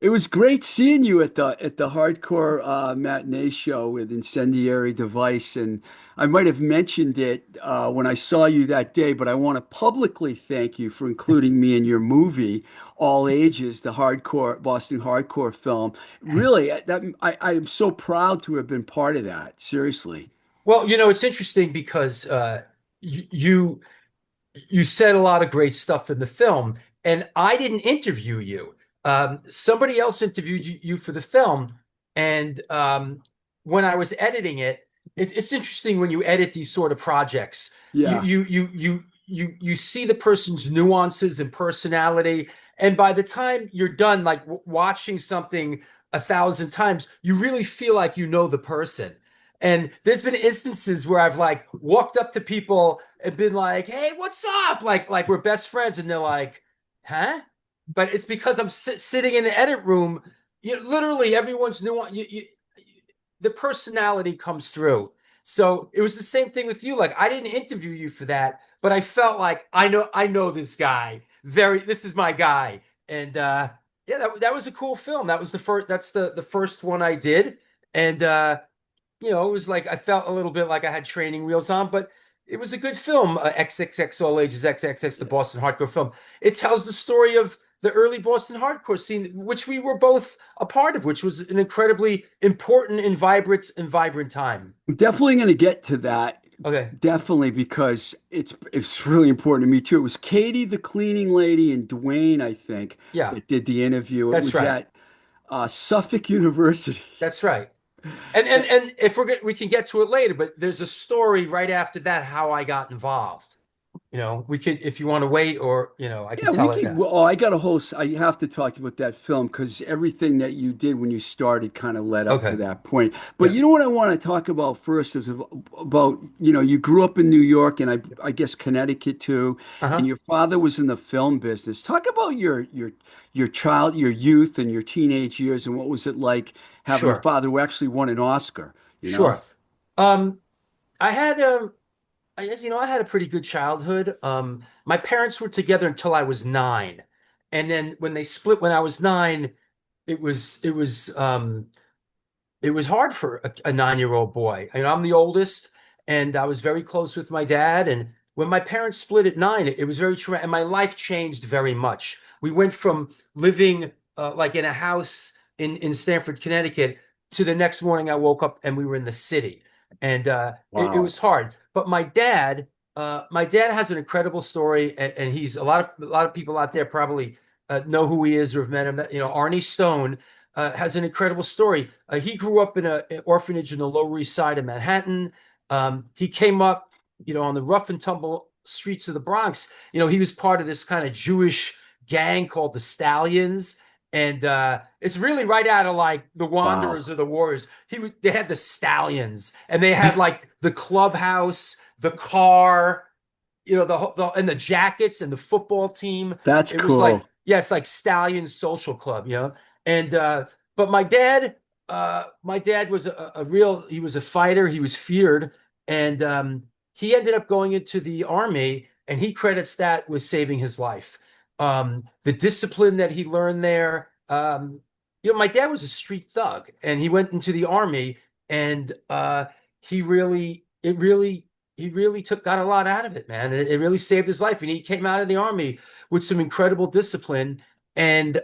It was great seeing you at the hardcore matinee show with Incendiary Device, and I might have mentioned it when I saw you that day, but I want to publicly thank you for including me in your movie, All Ages, the hardcore Boston hardcore film. Really, I am so proud to have been part of that. Seriously. Well, it's interesting because you you said a lot of great stuff in the film, and I didn't interview you. Somebody else interviewed you for the film, and when I was editing it, it's interesting when you edit these sort of projects. Yeah. You see the person's nuances and personality, and by the time you're done, like watching something 1,000 times, you really feel like you know the person. And there's been instances where I've like walked up to people and been like, "Hey, what's up?" Like we're best friends, and they're like, "Huh?" But it's because I'm sitting in the edit room. Literally everyone's new. The personality comes through. So it was the same thing with you. Like I didn't interview you for that, but I felt like I know this guy. This is my guy. And yeah, that was a cool film. That was the first. That's the first one I did, and it was like I felt a little bit like I had training wheels on, but it was a good film. XXX All Ages XXX, the Boston hardcore film. It tells the story of the early Boston hardcore scene, which we were both a part of, which was an incredibly important and vibrant time. I'm definitely going to get to that. Okay, Definitely because it's really important to me too. It was Katie, the cleaning lady, and Dwayne, I think, yeah, that did the interview. It that's was right. at Suffolk University. That's right. And and and if we can get to it later, but there's a story right after that how I got involved. We could if you want to wait, or I could Yeah, we tell it could. now. Well, I got a whole. I have to talk about that film because everything that you did when you started kind of led up to Okay. that point. But Yeah. you know what I want to talk about first is about, you grew up in New York and I guess Connecticut too, and Uh-huh. your father was in the film business. Talk about your youth and your teenage years and what was it like having a Sure. father who actually won an Oscar, you know? Sure. Um, I had I guess I had a pretty good childhood. My parents were together until I was 9. And then when they split when I was 9, it was hard for a 9-year-old boy. I'm the oldest, and I was very close with my dad. And when my parents split at 9, it was very traumatic, and my life changed very much. We went from living like in a house in Stamford, Connecticut, to the next morning I woke up and we were in the city, and it Wow. was hard. But my dad has an incredible story, and he's a lot of people out there probably know who he is or have met him. That Arnie Stone has an incredible story. He grew up in an orphanage in the Lower East Side of Manhattan. He came up, on the rough and tumble streets of the Bronx. He was part of this kind of Jewish gang called the Stallions. And it's really right out of like the Wow. Wanderers or the Warriors. They had the Stallions, and they had like the clubhouse, the car, and the jackets and the football team. That's It was like, cool. yeah, it's like Stallion Social Club. And but my dad was he was a fighter. He was feared, and he ended up going into the army, and he credits that with saving his life. The discipline that he learned there. My dad was a street thug, and he went into the army, and he really, it really, he really got a lot out of it, man. It really saved his life, and he came out of the army with some incredible discipline. And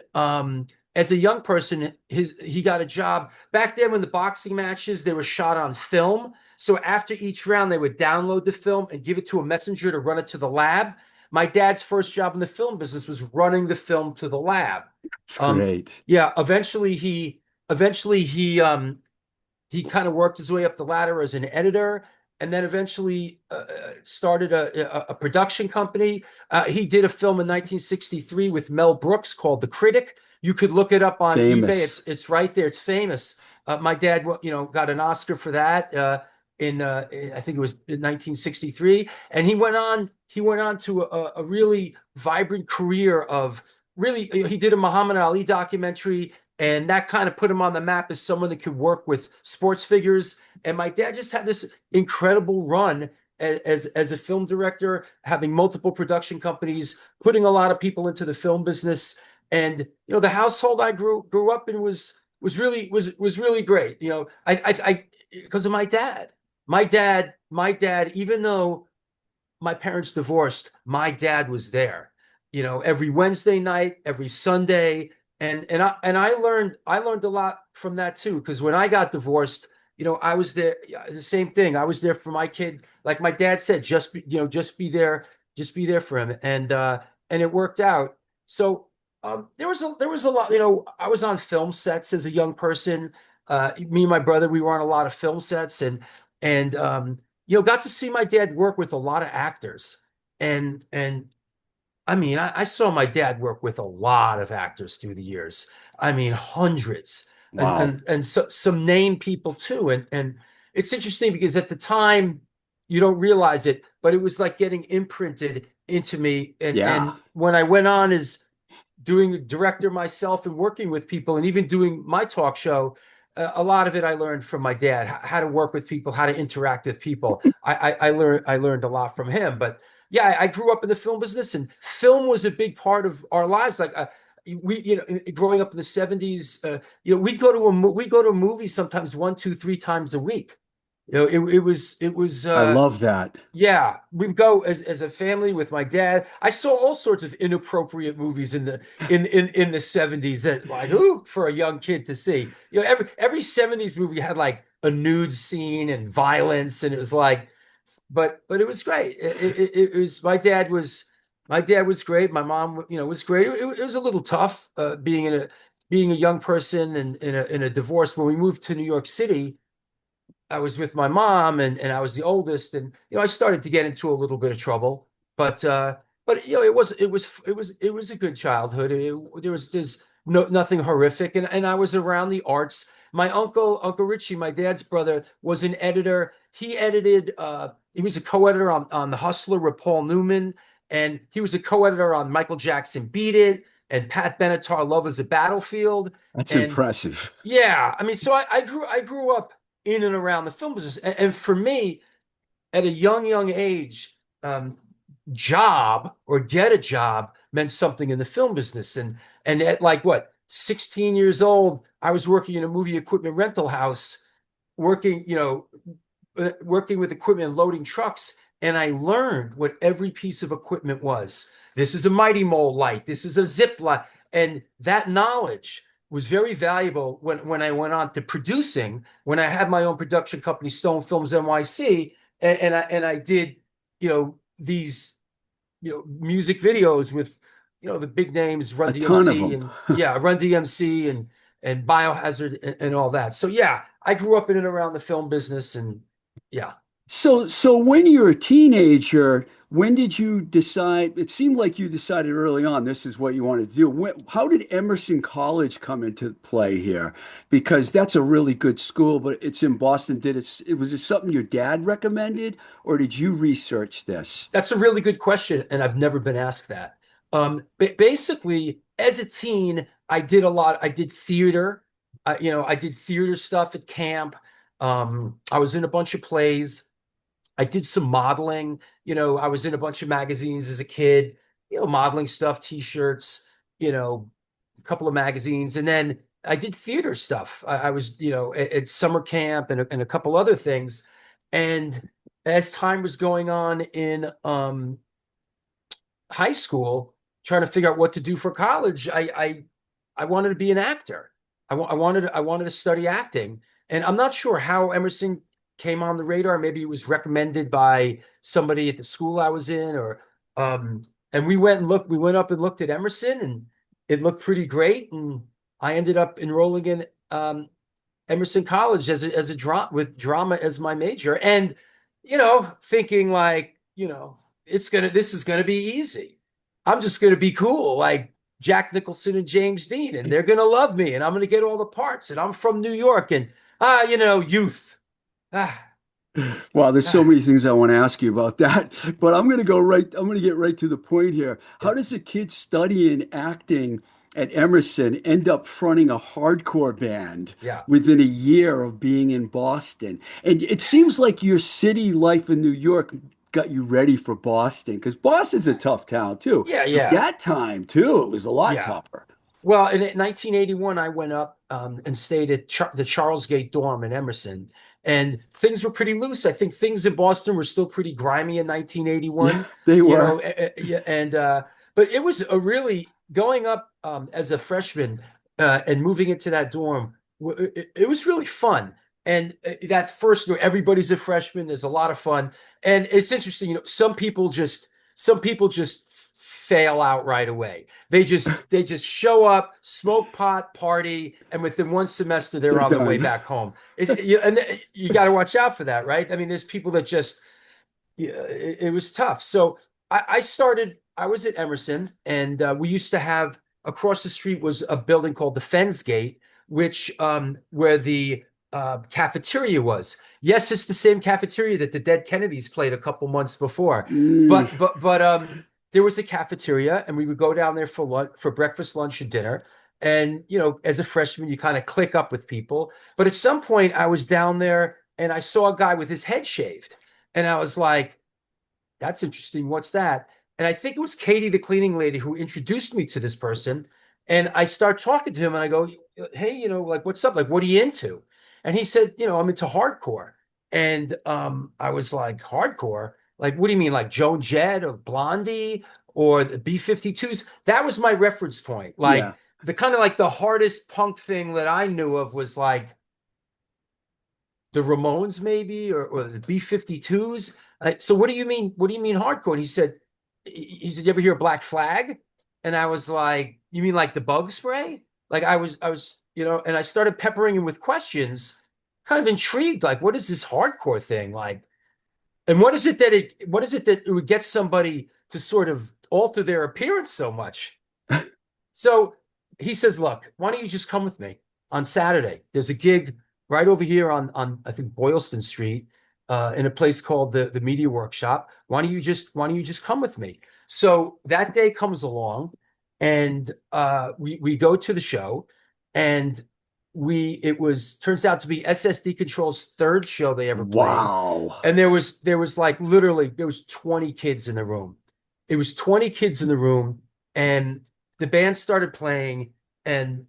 as a young person, he got a job back then when the boxing matches they were shot on film. So after each round, they would download the film and give it to a messenger to run it to the lab. My dad's first job in the film business was running the film to the lab. It's Um, great. yeah, eventually he kind of worked his way up the ladder as an editor, and then eventually started a production company. He did a film in 1963 with Mel Brooks called The Critic. You could look it up on eBay. Famous. It's right there. It's famous. My dad, got an Oscar for that in I think it was in 1963, and he went on to a really vibrant career of really. He did a Muhammad Ali documentary, and that kind of put him on the map as someone that could work with sports figures. And my dad just had this incredible run as a film director, having multiple production companies, putting a lot of people into the film business. And the household I grew up in was really great. I because of my dad. My dad, even though my parents divorced, my dad was there, every Wednesday night, every Sunday. And I learned a lot from that too, because when I got divorced, I was there. Yeah, the same thing. I was there for my kid. Like my dad said, just be there for him. And it worked out. So there was a lot, I was on film sets as a young person. Me and my brother, we were on a lot of film sets, and got to see my dad work with a lot of actors. And I mean, I saw my dad work with a lot of actors through the years. I mean, hundreds, and Wow. and and so, some name people too. And it's interesting because at the time you don't realize it, but it was like getting imprinted into me. And Yeah. and when I went on as doing director myself and working with people and even doing my talk show, a lot of it I learned from my dad, how to work with people, how to interact with people. I learned a lot from him. But yeah, I grew up in the film business, and film was a big part of our lives. Like we, growing up in the '70s, we'd go to a movie sometimes one, two, three times a week. It was I love that. yeah, we go as a family with my dad. I saw all sorts of inappropriate movies in the '70s that, like, ooh, for a young kid to see. Every '70s movie had like a nude scene and violence, and it was like, but it was great. It was my dad was great. My mom, was great. It was a little tough, being a young person and in a divorce. When we moved to New York City, I was with my mom, and I was the oldest, and I started to get into a little bit of trouble. But it was a good childhood. There's nothing horrific, and I was around the arts. My Uncle Richie, my dad's brother, was an editor. He was a co-editor on The Hustler with Paul Newman, and he was a co-editor on Michael Jackson Beat It and Pat Benatar Love Is a Battlefield. That's And impressive. yeah, I mean, so I grew up in and around the film business, and for me, at a young age, um, job or get a job meant something in the film business, and at like what 16 years old, I was working in a movie equipment rental house, working you know working with equipment and loading trucks, and I learned what every piece of equipment was. This is a Mighty Mole light. This is a zip light. And that knowledge was very valuable when I went on to producing, when I had my own production company, Stone Films NYC, and I did, these, music videos with, the big names, Run A ton of DMC them. and yeah, Run DMC and Biohazard and all that. So yeah, I grew up in and around the film business, and yeah. So when you were a teenager, when did you decide? It seemed like you decided early on this is what you wanted to do. How did Emerson College come into play here? Because that's a really good school, but it's in Boston. Was it something your dad recommended, or did you research this? That's a really good question, and I've never been asked that. Basically, as a teen, I did a lot. I did theater. I did theater stuff at camp. I was in a bunch of plays. I did some modeling. I was in a bunch of magazines as a kid. Modeling stuff, t-shirts. A couple of magazines, and then I did theater stuff. I was, at summer camp and a couple other things, and as time was going on in high school, trying to figure out what to do for college, I wanted to be an actor. I wanted to study acting, and I'm not sure how Emerson came on the radar. Maybe it was recommended by somebody at the school I was in, or and we went and looked. We went up and looked at Emerson, and it looked pretty great. And I ended up enrolling in Emerson College as a drama as my major, and thinking like, this is gonna be easy. I'm just gonna be cool, like Jack Nicholson and James Dean, and they're gonna love me, and I'm gonna get all the parts, and I'm from New York, and youth. Ah, Wow, there's so ah, many things I want to ask you about that, but I'm going to get right to the point here. yeah, How does a kid studying acting at Emerson end up fronting a hardcore band yeah. within a year of being in Boston? And it seems like your city life in New York got you ready for Boston, because Boston's a tough town too. Yeah, At yeah, that time too, it was a lot yeah. tougher. Well, in 1981, I went up and stayed at the Charles Gate dorm in Emerson, and things were pretty loose. I think things in Boston were still pretty grimy in Yeah, 1981, they you were. know, yeah, and but it was a really going up as a freshman and moving into that dorm. It was really fun. And that first, everybody's a freshman. There's a lot of fun, and it's interesting. Some people just fail out right away. They just show up, smoke pot, party, and within one semester they're They're on their way done. back home. And you got to watch out for that, right? I mean, there's people that just yeah, it was tough. So I started. I was at Emerson, and we used to have across the street was a building called the Fens Gate, which where the cafeteria was. Yes, it's the same cafeteria that the Dead Kennedys played a couple months before, Mm, but there was a cafeteria, and we would go down there for lunch, for breakfast, lunch, and dinner. And as a freshman, you kind of click up with people. But at some point, I was down there, and I saw a guy with his head shaved. And I was like, that's interesting. What's that? And I think it was Katie, the cleaning lady, who introduced me to this person. And I start talking to him and I go, hey, like, what's up? Like, what are you into? And he said, I'm into hardcore. And I was like, hardcore? Like, what do you mean? Like Joan Jett or Blondie or the B-52s? That was my reference point. Like, yeah. the kind of like the hardest punk thing that I knew of was like the Ramones maybe or the B-52s. So what do you mean? What do you mean hardcore? And he said, you ever hear Black Flag? And I was like, you mean like the bug spray? Like I was, and I started peppering him with questions, kind of intrigued, like, what is this hardcore thing? Like, and what is it that it would get somebody to sort of alter their appearance so much? So he says, look, why don't you just come with me on Saturday? There's a gig right over here on I think Boylston Street, in a place called the Media Workshop. Why don't you just come with me? So that day comes along, and we go to the show, and it was turns out to be SSD Control's third show they ever played. Wow. And there was like literally there was 20 kids in the room. It was 20 kids in the room, and the band started playing, and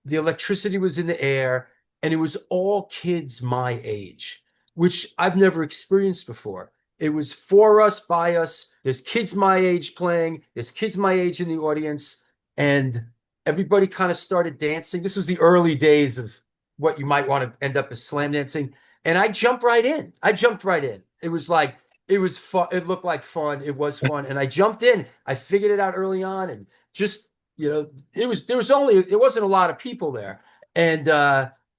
the electricity was in the air, and it was all kids my age, which I've never experienced before. It was for us, by us. There's kids my age playing, there's kids my age in the audience, and everybody kind of started dancing. This was the early days of what you might want to end up as slam dancing. And I jumped right in. I jumped right in. It was like, it was fun. It looked like fun. It was fun. And I jumped in. I figured it out early on, and just there wasn't a lot of people there. And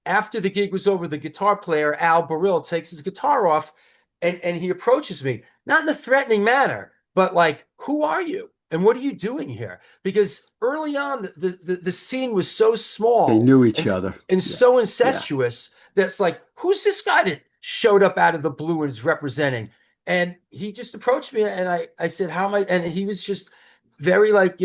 after the gig was over, the guitar player Al Baril takes his guitar off, and he approaches me, not in a threatening manner, but like, who are you and what are you doing here? Because early on the scene was so They small knew each and other. and Yeah. so Yeah. incestuous that it's like, who's this guy that showed up out of the blue and is representing? And he just approached me, and I said, how am I? And he was just very like,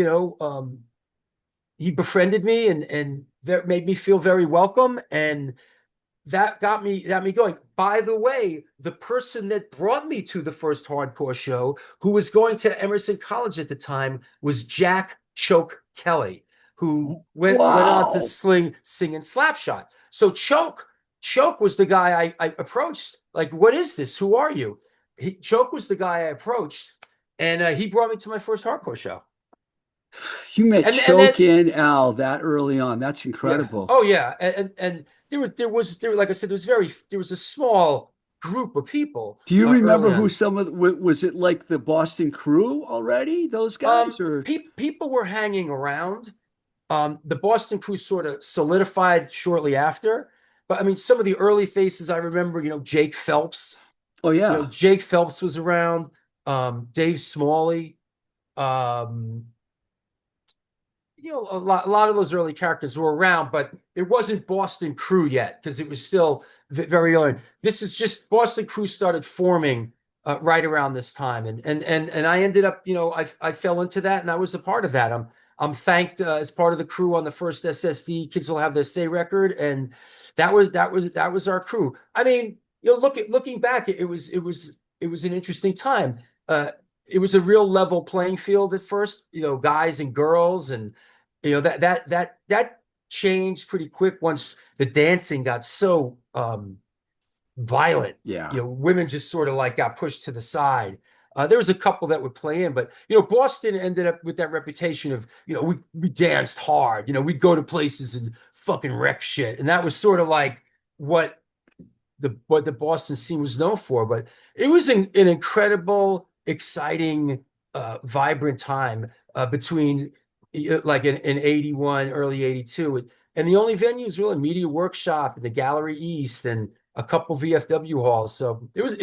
he befriended me, and that made me feel very welcome, and that got me going. By the way, the person that brought me to the first hardcore show, who was going to Emerson College at the time, was Jack Choke Kelly, who went on to Wow. sing in Slapshot. So Choke was the guy I approached. Like, what is this? Who are you? Choke was the guy I approached, and he brought me to my first hardcore show. You met And then Choke and Al that early on. That's Yeah. incredible. Oh yeah. And like I said, there was a small group of people Do you early remember who on. some of was it like the Boston Crew already? Those guys or People were hanging around. The Boston crew sort of solidified shortly after. But I mean, some of the early faces I remember, Jake Phelps. oh yeah. Jake Phelps was around. Dave Smalley. Um, a lot of those early characters were around, but it wasn't Boston Crew yet because it was still very early. This is just Boston Crew started forming right around this time, and I ended up, I fell into that, and I was a part of that. I'm thanked as part of the crew on the first SSD Kids Will Have Their Say record, and that was our crew. I mean, looking back, it was an interesting time. It was a real level playing field at first, guys and girls, and that changed pretty quick once the dancing got so violent. Yeah. Women just sort of like got pushed to the side. There was a couple that would play in, but Boston ended up with that reputation of, we danced hard. We'd go to places and fucking wreck shit, and that was sort of like what the Boston scene was known for. But it was an incredible, exciting, vibrant time between like in 81, early 82. And the only venues really Media Workshop, the Gallery East, and a couple VFW halls. So it was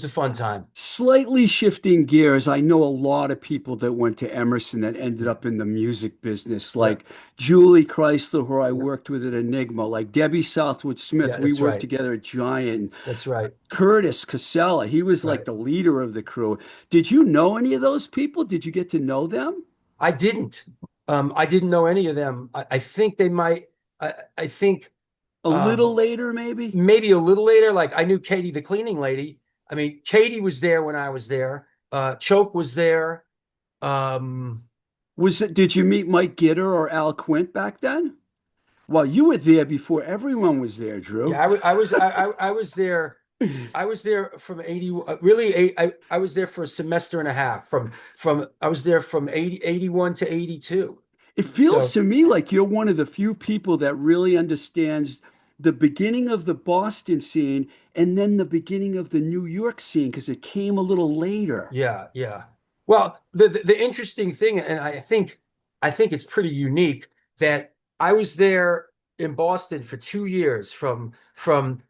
a fun time. Slightly shifting gears, I know a lot of people that went to Emerson that ended Yeah. up in the music business, Yeah. like Julie Chrysler, who I Yeah. worked with at Enigma, like Debbie Southwood Smith. Yeah, We that's worked right. together at Giant. That's right. Curtis Casella, he was like Right. the leader of the crew. Did you know any of those people? Did you get to know them? I didn't. I didn't know any of them. I think they might. I think A little um, later, maybe? maybe a little later. Like I knew Katie, the cleaning lady. I mean, Katie was there when I was there. Choke was there. Um, Did you meet Mike Gitter or Al Quint back then? Well, you were there before everyone was there, yeah, Drew. I was there. I was there from 80, really, I was there for a semester and a half I was there from 81 to 82. It feels So to me like you're one of the few people that really understands the beginning of the Boston scene and then the beginning of the New York scene because it came a little later. yeah, yeah. Well, the interesting thing, and I think it's pretty unique that I was there in Boston for 2 years from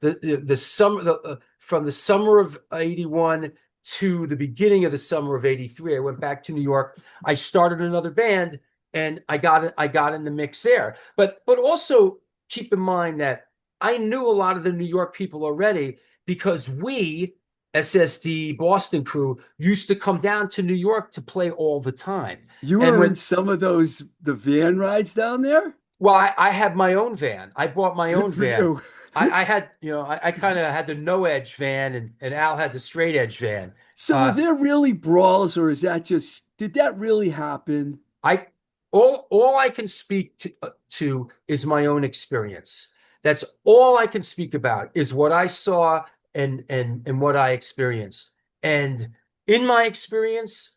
the summer from the summer of 81 to the beginning of the summer of 83. I went back to New York. I started another band, and I got in the mix there. But also keep in mind that I knew a lot of the New York people already because we SSD Boston crew used to come down to New York to play all the time. You And were in when, some of the van rides down there? well, I had my own van. I bought my own Good for van. you. I had, I kind of had the no edge van, and Al had the straight edge van. So were Uh, there really brawls or is that just, did that really happen? I all I can speak to is my own experience. That's all I can speak about is what I saw and what I experienced. And in my experience,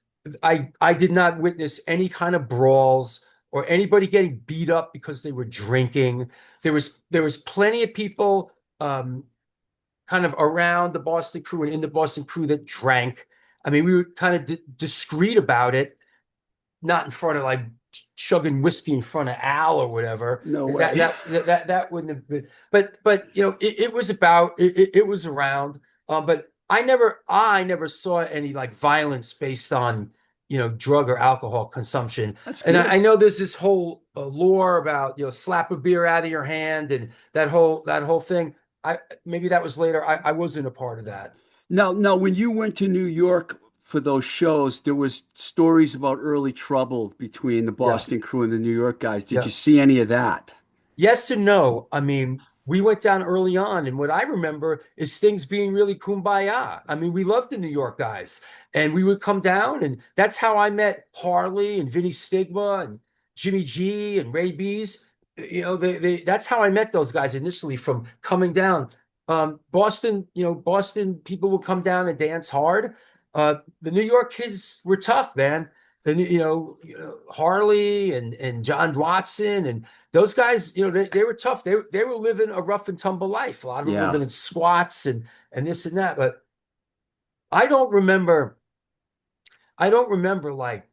I did not witness any kind of brawls or anybody getting beat up because they were drinking. There was plenty of people kind of around the Boston crew and in the Boston crew that drank. I mean, we were kind of discreet about it, not in front of like chugging whiskey in front of Al or whatever. No That way. that that wouldn't have been. But it was about it was around. But I never saw any like violence based on drug or alcohol consumption. That's And I good. know there's this whole lore about slap a beer out of your hand and that whole thing. I maybe that was later. I wasn't a part of that. Now, when you went to New York for those shows, there was stories about early trouble between the Yeah, Boston crew and the New York guys. Did yeah. you see any of that? Yes and no. I mean, we went down early on, and what I remember is things being really kumbaya. I mean, we loved the New York guys, and we would come down, and that's how I met Harley and Vinny Stigma and Jimmy G and Ray B's. That's how I met those guys initially from coming down. Boston people would come down and dance hard. The New York kids were tough, man. And Harley and John Watson and those guys, they were tough. They were living a rough and tumble life. A lot of them Yeah. living in squats and this and that. But I don't remember. I don't remember like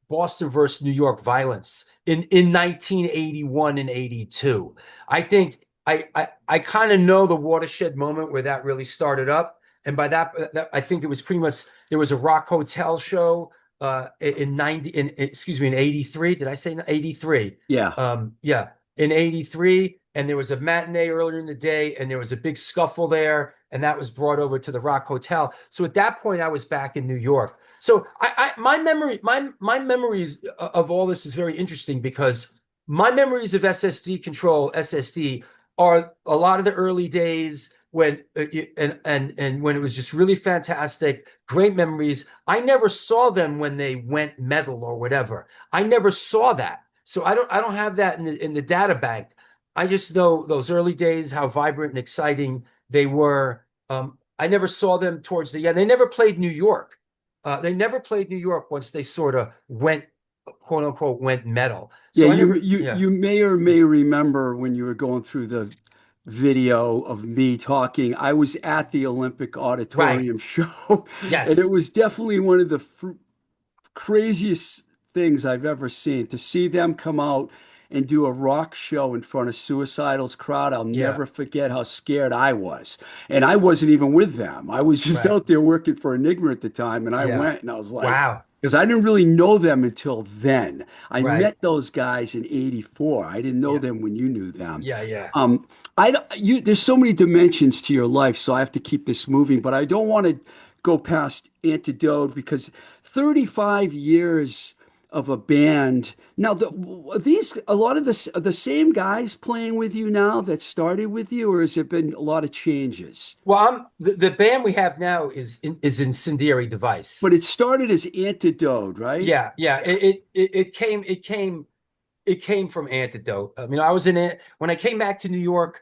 Boston versus New York violence in 1981 and 82. I think I kind of know the watershed moment where that really started up. And by that I think it was pretty much there was a Rock Hotel show in 90 in excuse me in 83. Did I say 83? Yeah. Yeah, in 83. And there was a matinee earlier in the day, and there was a big scuffle there, and that was brought over to the Rock Hotel. So at that point, I was back in New York. So my memories of all this is very interesting because my memories of SSD Control SSD are a lot of the early days when and when it was just really fantastic, great memories. I never saw them when they went metal or whatever. I never saw that. So I don't have that in the data bank. I just know those early days, how vibrant and exciting they were. I never saw them towards the end. They never played New York. They never played New York once they sort of went, quote unquote, went metal. Yeah, So I you never, you yeah, you may or may remember when you were going through the video of me talking. I was at the Olympic right, Auditorium show, and it yes, was definitely one of the craziest things I've ever seen. To see them come out and do a rock show in front of Suicidal's crowd, I'll yeah, never forget how scared I was. And I wasn't even with them. I was just right, out there working for Enigma at the time, and I yeah. went and I was like, Wow, because I didn't really know them until then. I right, met those guys in '84. I didn't know yeah, them when you knew them. yeah, yeah. Um, there's so many dimensions to your life, so I have to keep this moving, but I don't want to go past Antidote because 35 years of a band. Now, these a lot of the same guys playing with you now that started with you, or has there been a lot of changes? Well, the band we have now is Incendiary Device. But it started as Antidote, right? Yeah, yeah. It came from Antidote. I mean, I was in it when I came back to New York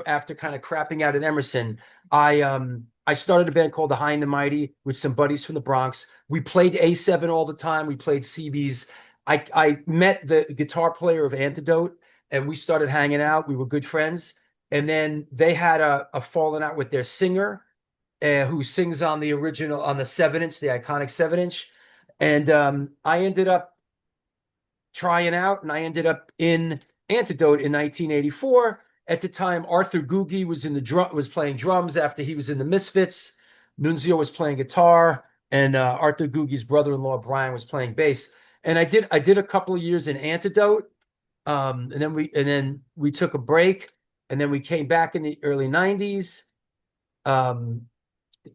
after kind of crapping out at Emerson. I started a band called the High and the Mighty with some buddies from the Bronx. We played A7 all the time. We played CBs. I met the guitar player of Antidote, and we started hanging out. We were good friends. And then they had a falling out with their singer, who sings on the original, on the 7-inch, the iconic 7-inch. And I ended up trying out, and I ended up in Antidote in 1984. At the time, Arthur Googie was playing drums after he was in the Misfits. Nunzio was playing guitar, and Arthur Googie's brother-in-law Brian was playing bass. And I did a couple of years in Antidote, and then we took a break, and then we came back in the early '90s. Um,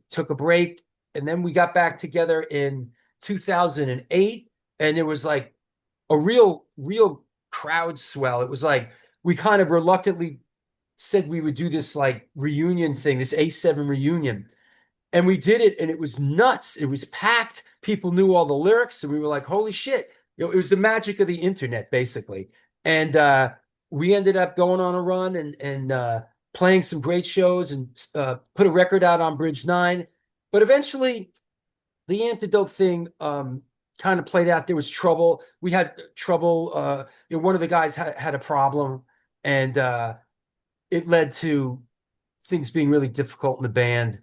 took a break, and then we got back together in 2008, and it was like a real crowd swell. It was like we kind of reluctantly said we would do this like reunion thing, this A7 reunion. And we did it, and it was nuts. It was packed. People knew all the lyrics, and we were like, holy shit. It was the magic of the internet, basically. And we ended up going on a run and playing some great shows and put a record out on Bridge 9. But eventually, the Antidote thing kind of played out. There was trouble. We had trouble. One of the guys had a problem, and it led to things being really difficult in the band.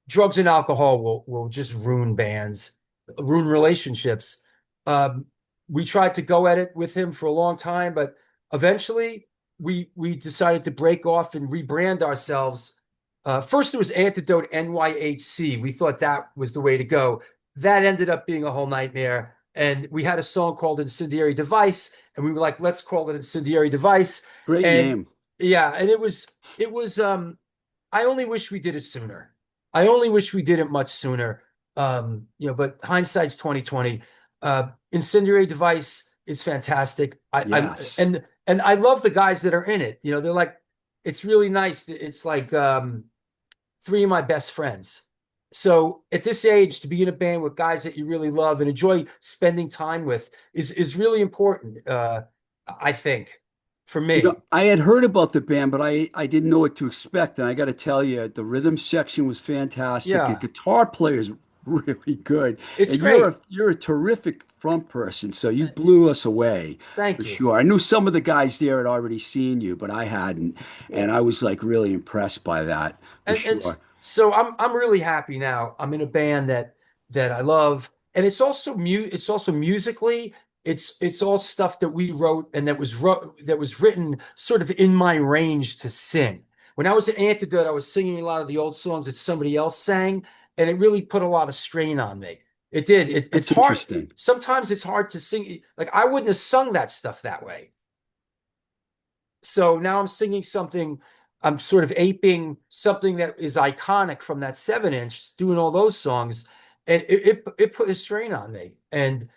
Drugs and alcohol will just ruin bands, ruin relationships. Um, we tried to go at it with him for a long time, but eventually we decided to break off and rebrand ourselves. First, there was Antidote NYHC. We thought that was the way to go. That ended up being a whole nightmare. And we had a song called Incendiary Device, and we were like, let's call it Incendiary Device. Great And name. yeah, and it was I only wish we did it sooner. I only wish we did it much sooner. But hindsight's 2020. Incendiary Device is fantastic. I Yes. and I love the guys that are in it. They're like, it's really nice. It's like three of my best friends. So at this age, to be in a band with guys that you really love and enjoy spending time with is really important. I think, for me. I had heard about the band, but I didn't know what to expect. And I got to tell you, the rhythm section was fantastic. The Yeah, guitar player is really good, it's and great. you're a terrific front person. So you blew us away for Thank you. sure. I knew some of the guys there had already seen you, but I hadn't, and Well, I was like really impressed by that for and sure. so I'm really happy now. I'm in a band that I love, and it's also musically. It's all stuff that we wrote and that was written sort of in my range to sing. When I was at Antidote, I was singing a lot of the old songs that somebody else sang, and it really put a lot of strain on me. It did. It's That's hard. interesting. Sometimes it's hard to sing. Like I wouldn't have sung that stuff that way. So now I'm singing something, I'm sort of aping something that is iconic from that 7-inch, doing all those songs, and it put a strain on me. And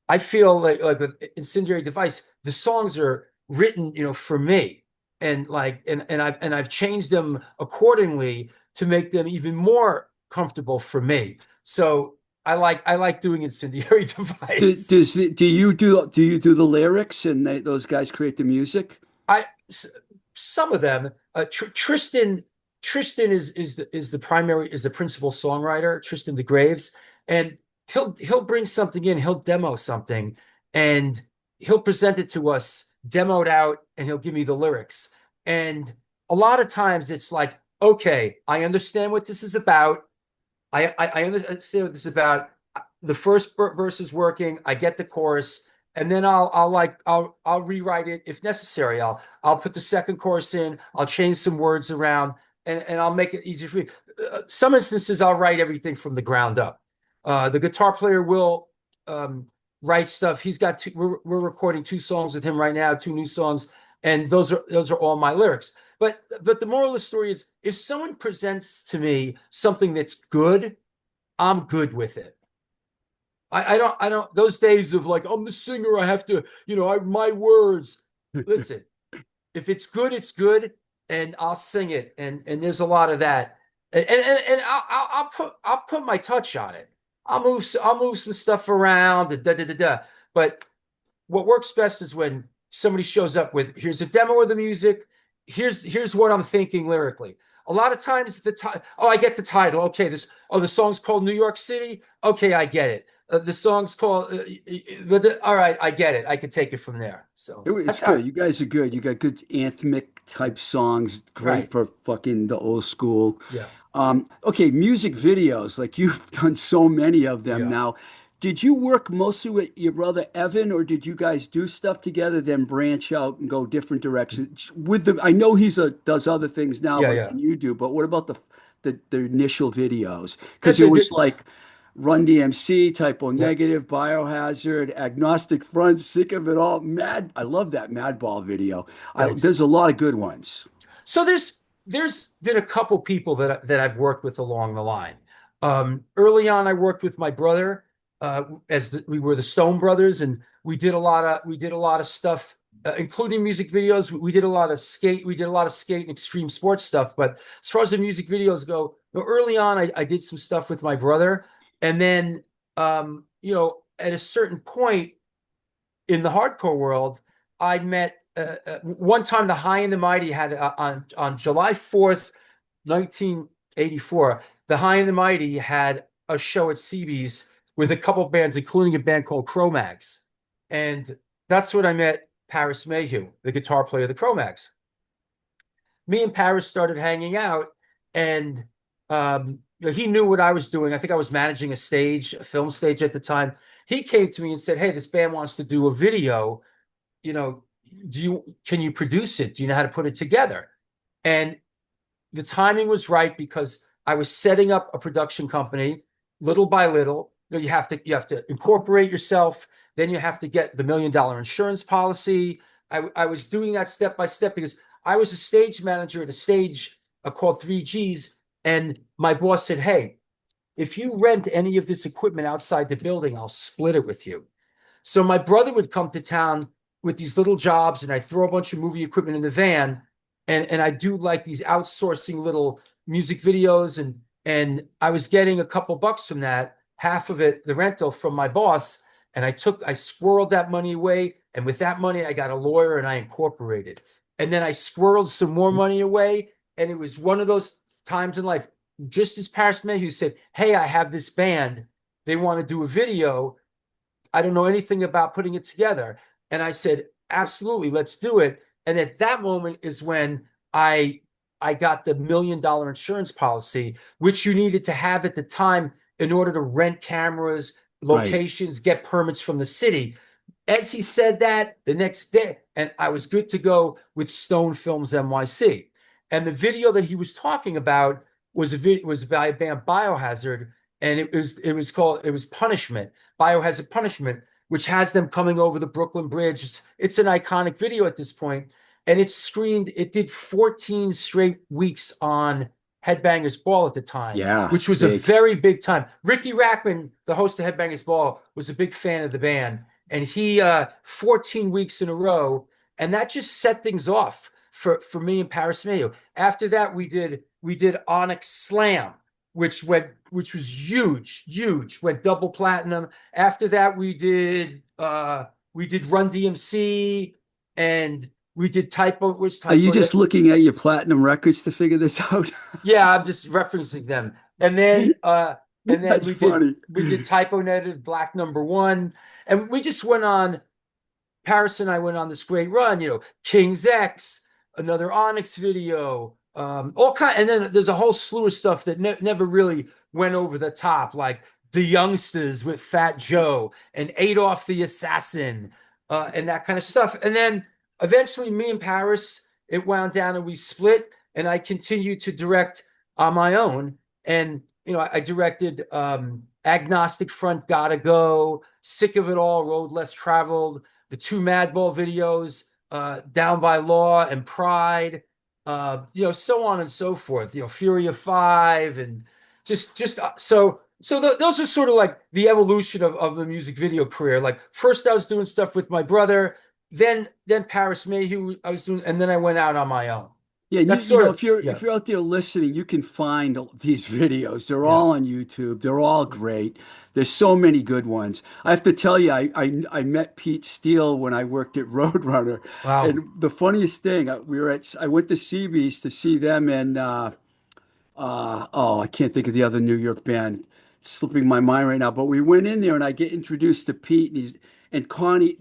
I feel like with Incendiary Device, the songs are written, for me, and I've changed them accordingly to make them even more comfortable for me. So I like doing Incendiary Do, Device. does it, do you do the lyrics and those guys create the music? I s- some of them. Tristan is the primary is the principal songwriter. Tristan DeGraves, and he'll bring something in. He'll demo something, and he'll present it to us, demoed out, and he'll give me the lyrics. And a lot of times it's like, okay, I understand what this is about. I understand what this is about. The first verse is working. I get the chorus, and then I'll rewrite it if necessary. I'll put the second chorus in. I'll change some words around, and I'll make it easier for me. Some instances I'll write everything from the ground up. The guitar player will write stuff. He's got two. We're recording two songs with him right now, two new songs, and those are all my lyrics. But the moral of the story is, if someone presents to me something that's good, I'm good with it. I don't those days of like, I'm the singer, I have to, my words. Listen, if it's good, it's good, and I'll sing it. And there's a lot of that. And I'll put my touch on it. I'll move some stuff around, da da da da. But what works best is when somebody shows up with, here's a demo of the music, here's what I'm thinking lyrically. A lot of times I get the title. Okay, the song's called New York City. Okay, I get it. The song's called all right, I get it. I can take it from there. So It's that's how. good. You guys are good. You got good anthemic type songs, great Right. for fucking the old school. Yeah. Okay, music videos, like you've done so many of them Yeah. now. Did you work mostly with your brother Evan, or did you guys do stuff together, then branch out and go different directions? I know does other things now, Yeah. like Yeah. than you do, but what about the initial videos? Because That's it a was good. like Run DMC, Typo Yeah. Negative, Biohazard, Agnostic Front, Sick of It All. I love that Madball video. Thanks. There's a lot of good ones. So there's been a couple people that I've worked with along the line. Early on, I worked with my brother, we were the Stone Brothers, and we did a lot of stuff, including music videos. We did a lot of skate. We did a lot of skate and extreme sports stuff. But as far as the music videos go, early on, I did some stuff with my brother, and then at a certain point in the hardcore world, I met one time the High and the Mighty had on July 4th, 1984. The High and the Mighty had a show at CB's with a couple bands, including a band called Cro-Mags, and that's when I met Paris Mayhew, the guitar player of the Cro-Mags. Me and Paris started hanging out, and he knew what I was doing. I think I was managing a film stage at the time. He came to me and said, "Hey, this band wants to do a video. You know, can you produce it? Do you know how to put it together?" And the timing was right because I was setting up a production company little by little. You have to incorporate yourself. Then you have to get the $1 million insurance policy. I was doing that step by step because I was a stage manager at a stage called 3Gs, and my boss said, "Hey, if you rent any of this equipment outside the building, I'll split it with you." So my brother would come to town with these little jobs, and I throw a bunch of movie equipment in the van, and I do like these outsourcing little music videos, and I was getting a couple bucks from that, half of it the rental from my boss, and I squirreled that money away, and with that money I got a lawyer and I incorporated, and then I squirreled some more money away, and it was one of those times in life, just as Paris Mayhew said, "Hey, I have this band, they want to do a video. I don't know anything about putting it together." And I said, "Absolutely, let's do it." And at that moment is when I got the $1 million insurance policy, which you needed to have at the time in order to rent cameras, Right. locations, get permits from the city. As he said that, the next day, and I was good to go with Stone Films NYC. And the video that he was talking about was by a band Biohazard, and it was Punishment, Biohazard Punishment, which has them coming over the Brooklyn Bridge. It's an iconic video at this point, and it did 14 straight weeks on Headbangers Ball at the time, Yeah, which was a big. very big time. Ricky Rackman, the host of Headbangers Ball, was a big fan of the band, and he 14 weeks in a row, and that just set things off for me and Paris Mayo. After that, we did Onyx Slam, which went which was huge, went double platinum. After that, we did Run DMC, and we did Typo, which Are you Typo. just looking at your platinum records to figure this out? Yeah, I'm just referencing them. And then That's funny. we did Typo Negative, Black Number One, and we just went on. Paris and I went on this great run, King's X, another Onyx video, all kind, and then there's a whole slew of stuff that never really went over the top, like The Youngsters with Fat Joe and Adolf the Assassin, and that kind of stuff. And then eventually, me and Paris, it wound down and we split, and I continued to direct on my own. And I directed Agnostic Front, Gotta Go, Sick of It All, Road Less Traveled, the two Madball videos, Down by Law and Pride, so on and so forth. Fury of Five, and those are sort of like the evolution of the music video career. Like first I was doing stuff with my brother, then Paris Mayhew I was doing, and then I went out on my own. Yeah, and That's sort of if you're yeah, out there listening, you can find these videos. They're yeah. all on YouTube. They're all great. There's so many good ones. I have to tell you, I met Pete Steele when I worked at Roadrunner, Wow. and the funniest thing, I went to CB's to see them, and oh, I can't think of the other New York band. It's slipping my mind right now. But we went in there and I get introduced to Pete and Connie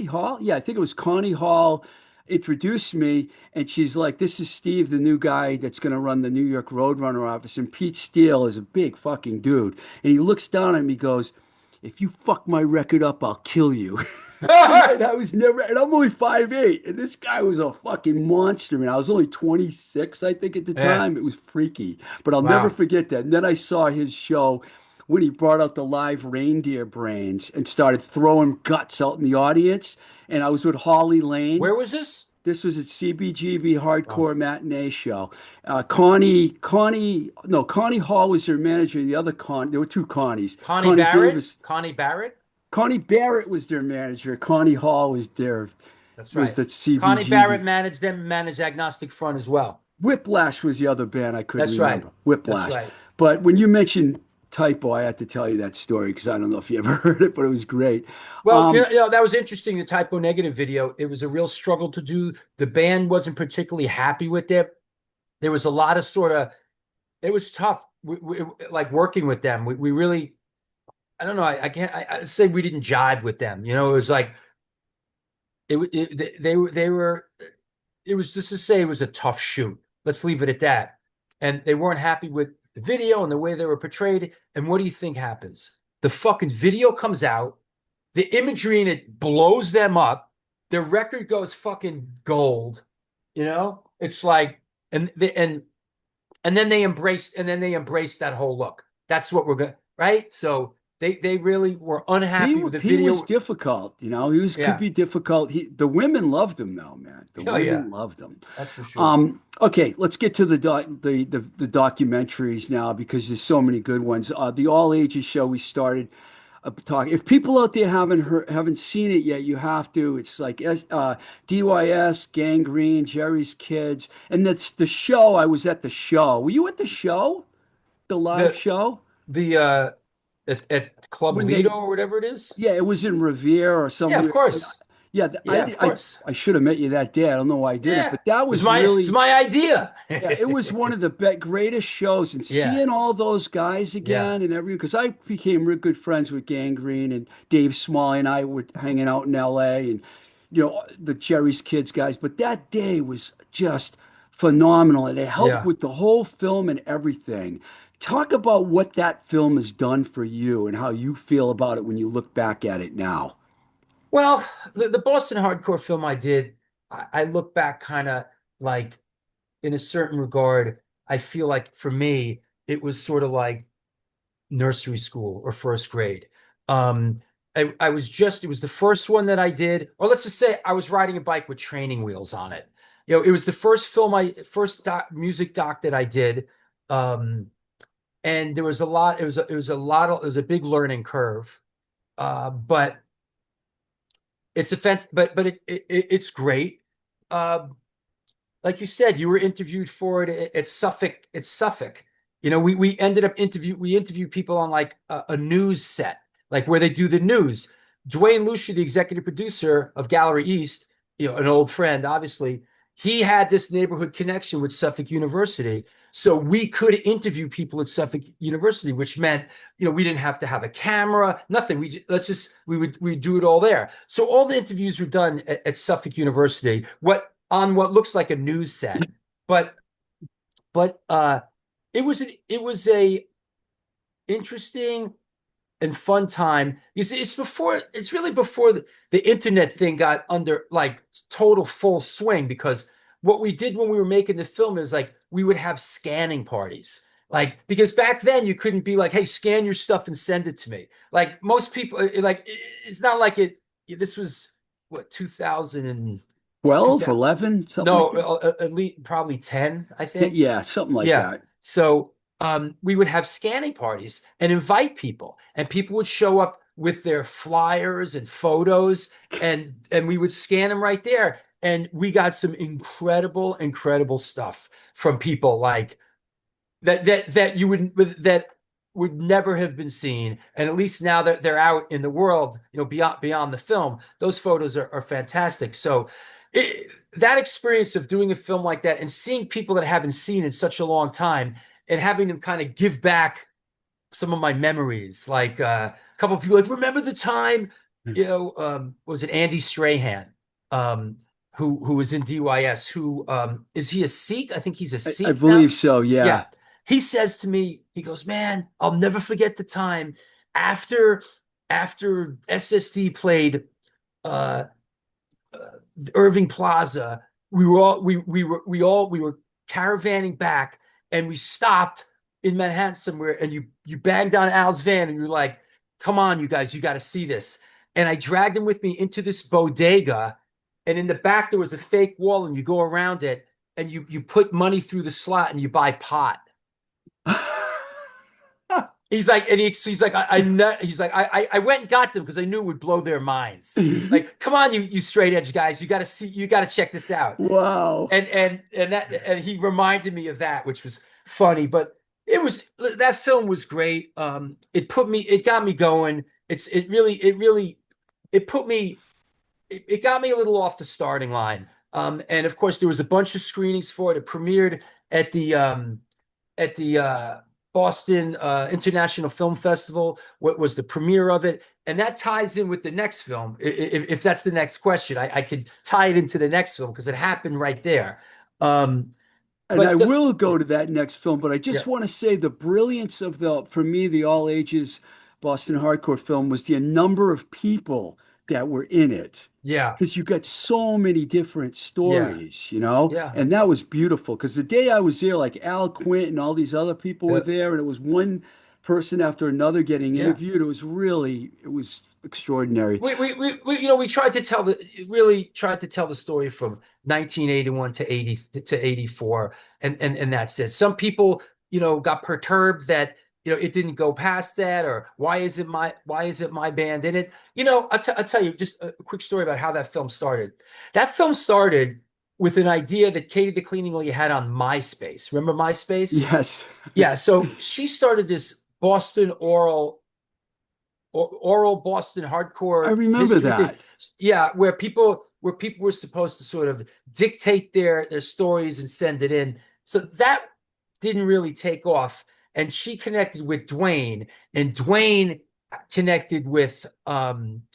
Hall. Yeah, I think it was Connie Hall introduced me, and she's like, "This is Steev, the new guy that's going to run the New York Roadrunner office." And Pete Steele is a big fucking dude, and he looks down at me, goes, "If you fuck my record up, I'll kill you." And I'm only 5'8", and this guy was a fucking monster. And I was only 26, I think, at the Yeah. time. It was freaky, but I'll never Wow. forget that. And then I saw his show when he brought out the live reindeer brains and started throwing guts out in the audience. And I was with Holly Lane. Where was this? This was at CBGB Wow. Hardcore Matinee Show. No, Connie Hall was their manager. The other there were two Connies. Connie Connie Barrett? Davis. Connie Barrett? Connie Barrett was their manager. Connie Hall That's was right. the Connie Barrett CBGB. managed Agnostic Front as well. Whiplash was the other band I couldn't That's right. remember. That's Whiplash. right. But when you mentioned Typo, I had to tell you that story because I don't know if you ever heard it, but it was great. Well, Um, that was interesting. The Typo Negative video, it was a real struggle to do. The band wasn't particularly happy with it. There was a lot of it was tough. Like working with them. We really, I don't know. I can't I say we didn't jibe with them. It was like, they were, it was just to say it was a tough shoot. Let's leave it at that. And they weren't happy with the video and the way they were portrayed. And what do you think happens? The fucking video comes out, the imagery in it blows them up. Their record goes fucking gold. It's like, and then they embraced that whole look. That's what we're going, right? So they really were unhappy with the he was video. difficult, could Yeah. be difficult. The women loved him though, man. The Oh yeah, women loved him. that's for sure. Okay, let's get to the documentaries now because there's so many good ones. The all ages show we started talking. If people out there haven't seen it yet, you have to. It's like DYS, Gangrene, Jerry's Kids, and that's the show. I was at the show. Were you at the show? The live The show? the at Club When Lido they or whatever it is. Yeah, it was in Revere or Yeah, of somewhere. course. Yeah, Yeah, of course. I should have met you that day. I don't know why I didn't, Yeah, but that was it's really, my idea. yeah, it was one of the greatest shows. And Yeah, seeing all those guys yeah, again and everything, because I became real good friends with Gangrene and Dave Smalley and I were hanging out in LA and, the Jerry's Kids guys. But that day was just phenomenal and it helped yeah. with the whole film and everything. Talk about what that film has done for you and how you feel about it when you look back at it now. Well, the Boston hardcore film I did, I look back kind of like in a certain regard. I feel like for me, it was sort of like nursery school or first grade. I was it was the first one that I did, or let's just say I was riding a bike with training wheels on it. It was the first music doc that I did. And there was a lot, it was a big learning curve. But it's offensive, but it's great. Like you said, you were interviewed for it at Suffolk. It's Suffolk. We interview people on like a news set, like where they do the news. Dwayne Lucia, the executive producer of Gallery East, an old friend, obviously, he had this neighborhood connection with Suffolk University. So we could interview people at Suffolk University, which meant, we didn't have to have a camera, nothing. We do it all there. So all the interviews were done at Suffolk University, what looks like a news set. But it was a interesting and fun time. You see, it's really before the internet thing got under like total full swing, because what we did when we were making the film is like we would have scanning parties. Like, because back then you couldn't be like, hey, scan your stuff and send it to me. Like most people, it's not like it. This was what, 2000 and 12, 2000. 11, something like No, that. at least probably 10, I think. Yeah, something like Yeah. that. So we would have scanning parties and invite people, and people would show up with their flyers and photos, and we would scan them right there. And we got some incredible, incredible stuff from people like that would never have been seen. And at least now that they're out in the world, beyond the film, those photos are fantastic. So that experience of doing a film like that and seeing people that I haven't seen in such a long time and having them kind of give back some of my memories, like a couple of people like, remember the time, was it Andy Strahan, who was in DYS, who is he a Sikh? I think he's a I Sikh now. believe so. Yeah. Yeah. He says to me, he goes, man, I'll never forget the time after SSD played uh, uh Irving Plaza. We were caravanning back, and we stopped in Manhattan somewhere, and you banged on Al's van, and you're like, come on, you guys, you got to see this. And I dragged him with me into this bodega, and in the back there was a fake wall, and you go around it, and you put money through the slot and you buy pot. He's like, he's like, he's like, I went and got them because I knew it would blow their minds. Like, come on, you straight edge guys, you got to check this out. Wow. And he reminded me of that, which was funny. But that film was great. It got me going. It got me a little off the starting line. And of course, there was a bunch of screenings for it. It premiered at the Boston International Film Festival. What was the premiere of it? And that ties in with the next film. If that's the next question, I could tie it into the next film because it happened right there. Um, And I but will go to that next film, but I yeah, just want to say the brilliance of for me, the all ages Boston hardcore film was the number of people that were in it. yeah, Because you got so many different yeah, stories, you know? yeah, And that was beautiful. Because the day I was there, like Al Quint and all these other people were yeah, there, and it was one person after another getting yeah. interviewed. It was extraordinary. We really tried to tell the story from 1981 to 80 to 84, and that's it. Some people, got perturbed that it didn't go past that, or why is it my band in it? I'll tell you just a quick story about how that film started. That film started with an idea that Katie the Cleaning Lady had on MySpace. Remember MySpace? Yes, Yeah, so she started this Boston oral Boston I hardcore remember history thing. that. Yeah, where people were supposed to sort of dictate their stories and send it in. So that didn't really take off. And she connected with Dwayne, and Dwayne connected with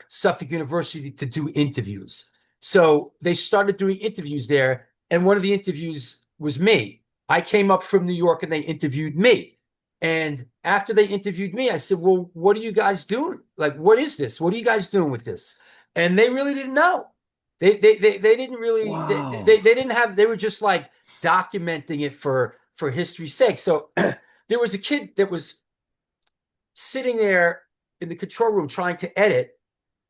Suffolk University to do interviews. So they started doing interviews there, and one of the interviews was me. I came up from New York, and they interviewed me. And after they interviewed me, I said, well, what are you guys doing? Like, what is this? What are you guys doing with this? And they really didn't know. They didn't really Wow. they didn't have, they were just like documenting it for history's sake. So there was a kid that was sitting there in the control room trying to edit,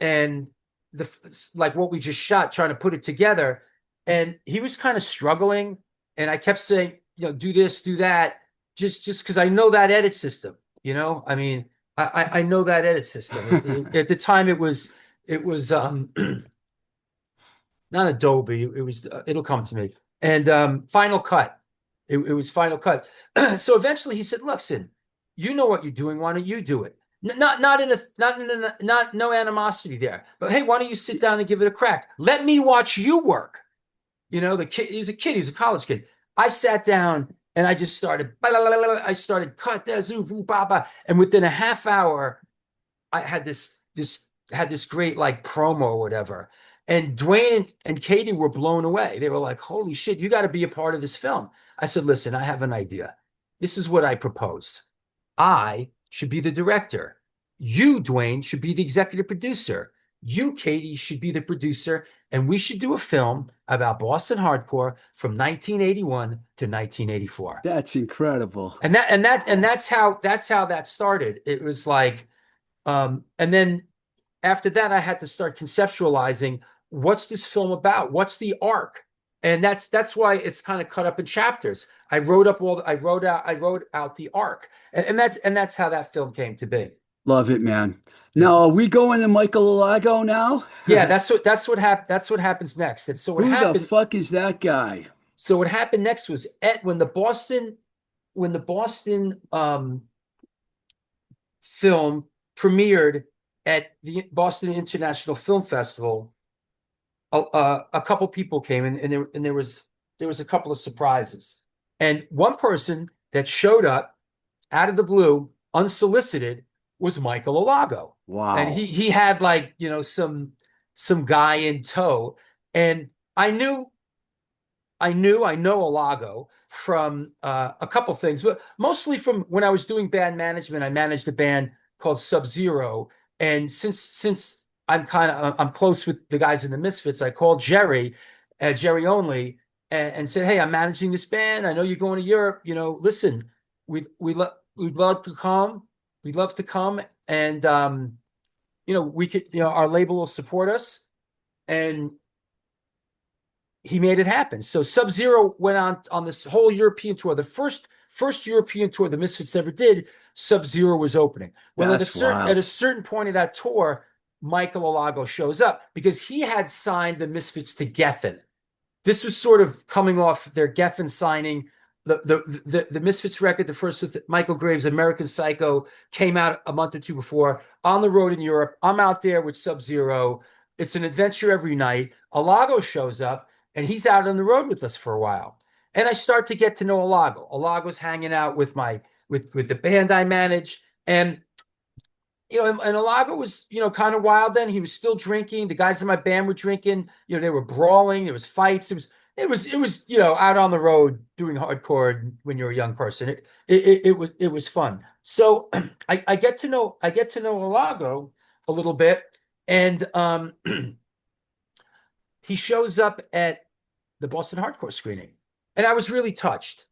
and the like what we just shot, trying to put it together. And he was kind of struggling. And I kept saying, do this, do that, just because I know that edit system. I mean, I know that edit system. At the time, it was not Adobe. It was it'll come to me. And Final Cut. It was Final Cut. So eventually he said, "Listen, you know what you're doing. Why don't you do it? Not no animosity there, but hey, why don't you sit down and give it a crack? Let me watch you work." The kid, he's a kid, he's a college kid. I sat down and I just started, I started cut there, zoo, baba. And within a half hour, I had this great like promo or whatever. And Dwayne and Katie were blown away. They were like, holy shit, you got to be a part of this film. I said, listen, I have an idea. This is what I propose. I should be the director. You, Dwayne, should be the executive producer. You, Katie, should be the producer, and we should do a film about Boston hardcore from 1981 to 1984. That's incredible. And that's how that started. It was like, and then after that, I had to start conceptualizing what's this film about? What's the arc? And that's why it's kind of cut up in chapters. I wrote out the arc, and that's how that film came to be. Love it, man. Yeah. Now, are we going to Michael Alago now? Yeah, that's what happens next. And so what Who the happened fuck is that guy? so what happened next was when the Boston film premiered at the Boston International Film Festival, a couple people came in, and there was a couple of surprises. And one person that showed up out of the blue, unsolicited, was Michael Alago. And he Wow. he had like, some guy in tow. And I know Alago from a couple things, but mostly from when I was doing band management. I managed a band called Sub-Zero, and since I'm close with the guys in the Misfits, I called Jerry only, and said, "Hey, I'm managing this band. I know you're going to Europe. Listen, we'd love to come. We'd love to come, and we could, our label will support us." And he made it happen. So Sub-Zero went on this whole European tour. The first European tour the Misfits ever did, Sub-Zero was opening. Well, at a That's certain wild. point of that tour, Michael Alago shows up because he had signed the Misfits to Geffen. This was sort of coming off their Geffen signing. The Misfits record, the first with Michael Graves, American Psycho, came out a month or two before. On the road in Europe, I'm out there with Sub-Zero. It's an adventure every night. Alago shows up, and he's out on the road with us for a while. And I start to get to know Alago. Alago's hanging out with the band I manage, and and Alago was, kind of wild then. He was still drinking. The guys in my band were drinking. They were brawling. There was fights. It was, out on the road doing hardcore when you're a young person. It was fun. So I get to know Alago a little bit, and he shows up at the Boston Hardcore screening, and I was really touched.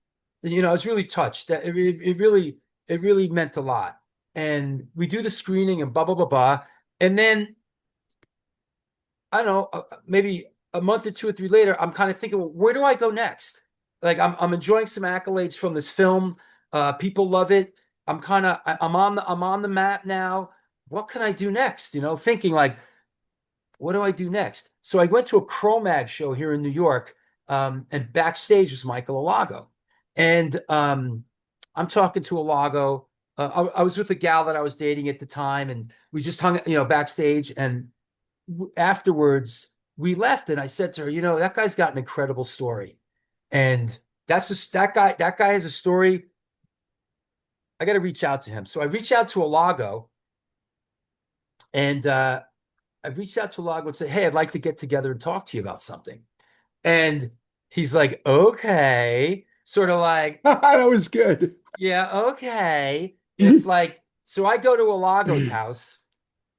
I was really touched. That it really meant a lot. And we do the screening and blah blah blah blah, and then I don't know, maybe a month or two or three later, I'm kind of thinking, well, where do I go next? Like I'm enjoying some accolades from this film. People love it. I'm on the map now. What can I do next? Thinking like, what do I do next? So I went to a Cro-Mag show here in New York, and backstage was Michael Alago. And I'm talking to Alago. I was with a gal that I was dating at the time, and we just hung, backstage. And afterwards, we left, and I said to her, that guy's got an incredible story, and that's just that guy. That guy has a story. I got to reach out to him. So I reached out to Alago, and I reached out to Alago and said, "Hey, I'd like to get together and talk to you about something." And he's like, "Okay," sort of like, That was good. "Yeah, okay." And it's like, so I go to Alago's house,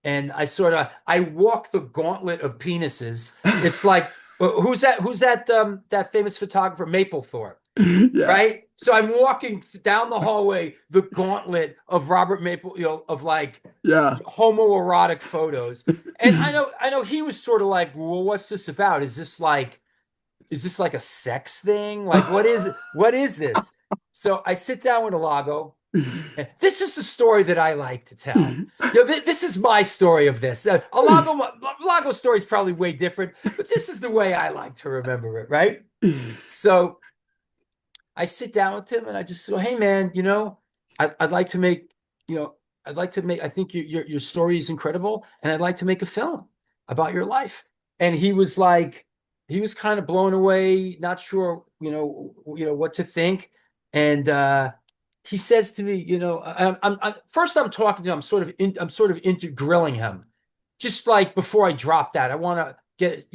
and I walk the gauntlet of penises. It's like, who's that? Who's that famous photographer, Mapplethorpe, Yeah. right? So I'm walking down the hallway, the gauntlet of Robert Maple, of like Yeah. homoerotic photos. And I know he was sort of like, well, what's this about? Is this like a sex thing? Like, what is this? So I sit down with Alago. And this is the story that I like to tell. This is my story of this. Alago's story is probably way different, but this is the way I like to remember it, right? So I sit down with him and I just go, hey man, I'd like to make, I think your story is incredible, and I'd like to make a film about your life. And he was kind of blown away, not sure, what to think. And he says to me, first I'm talking to him, I'm sort of into grilling him, just like before I drop that, I want to get,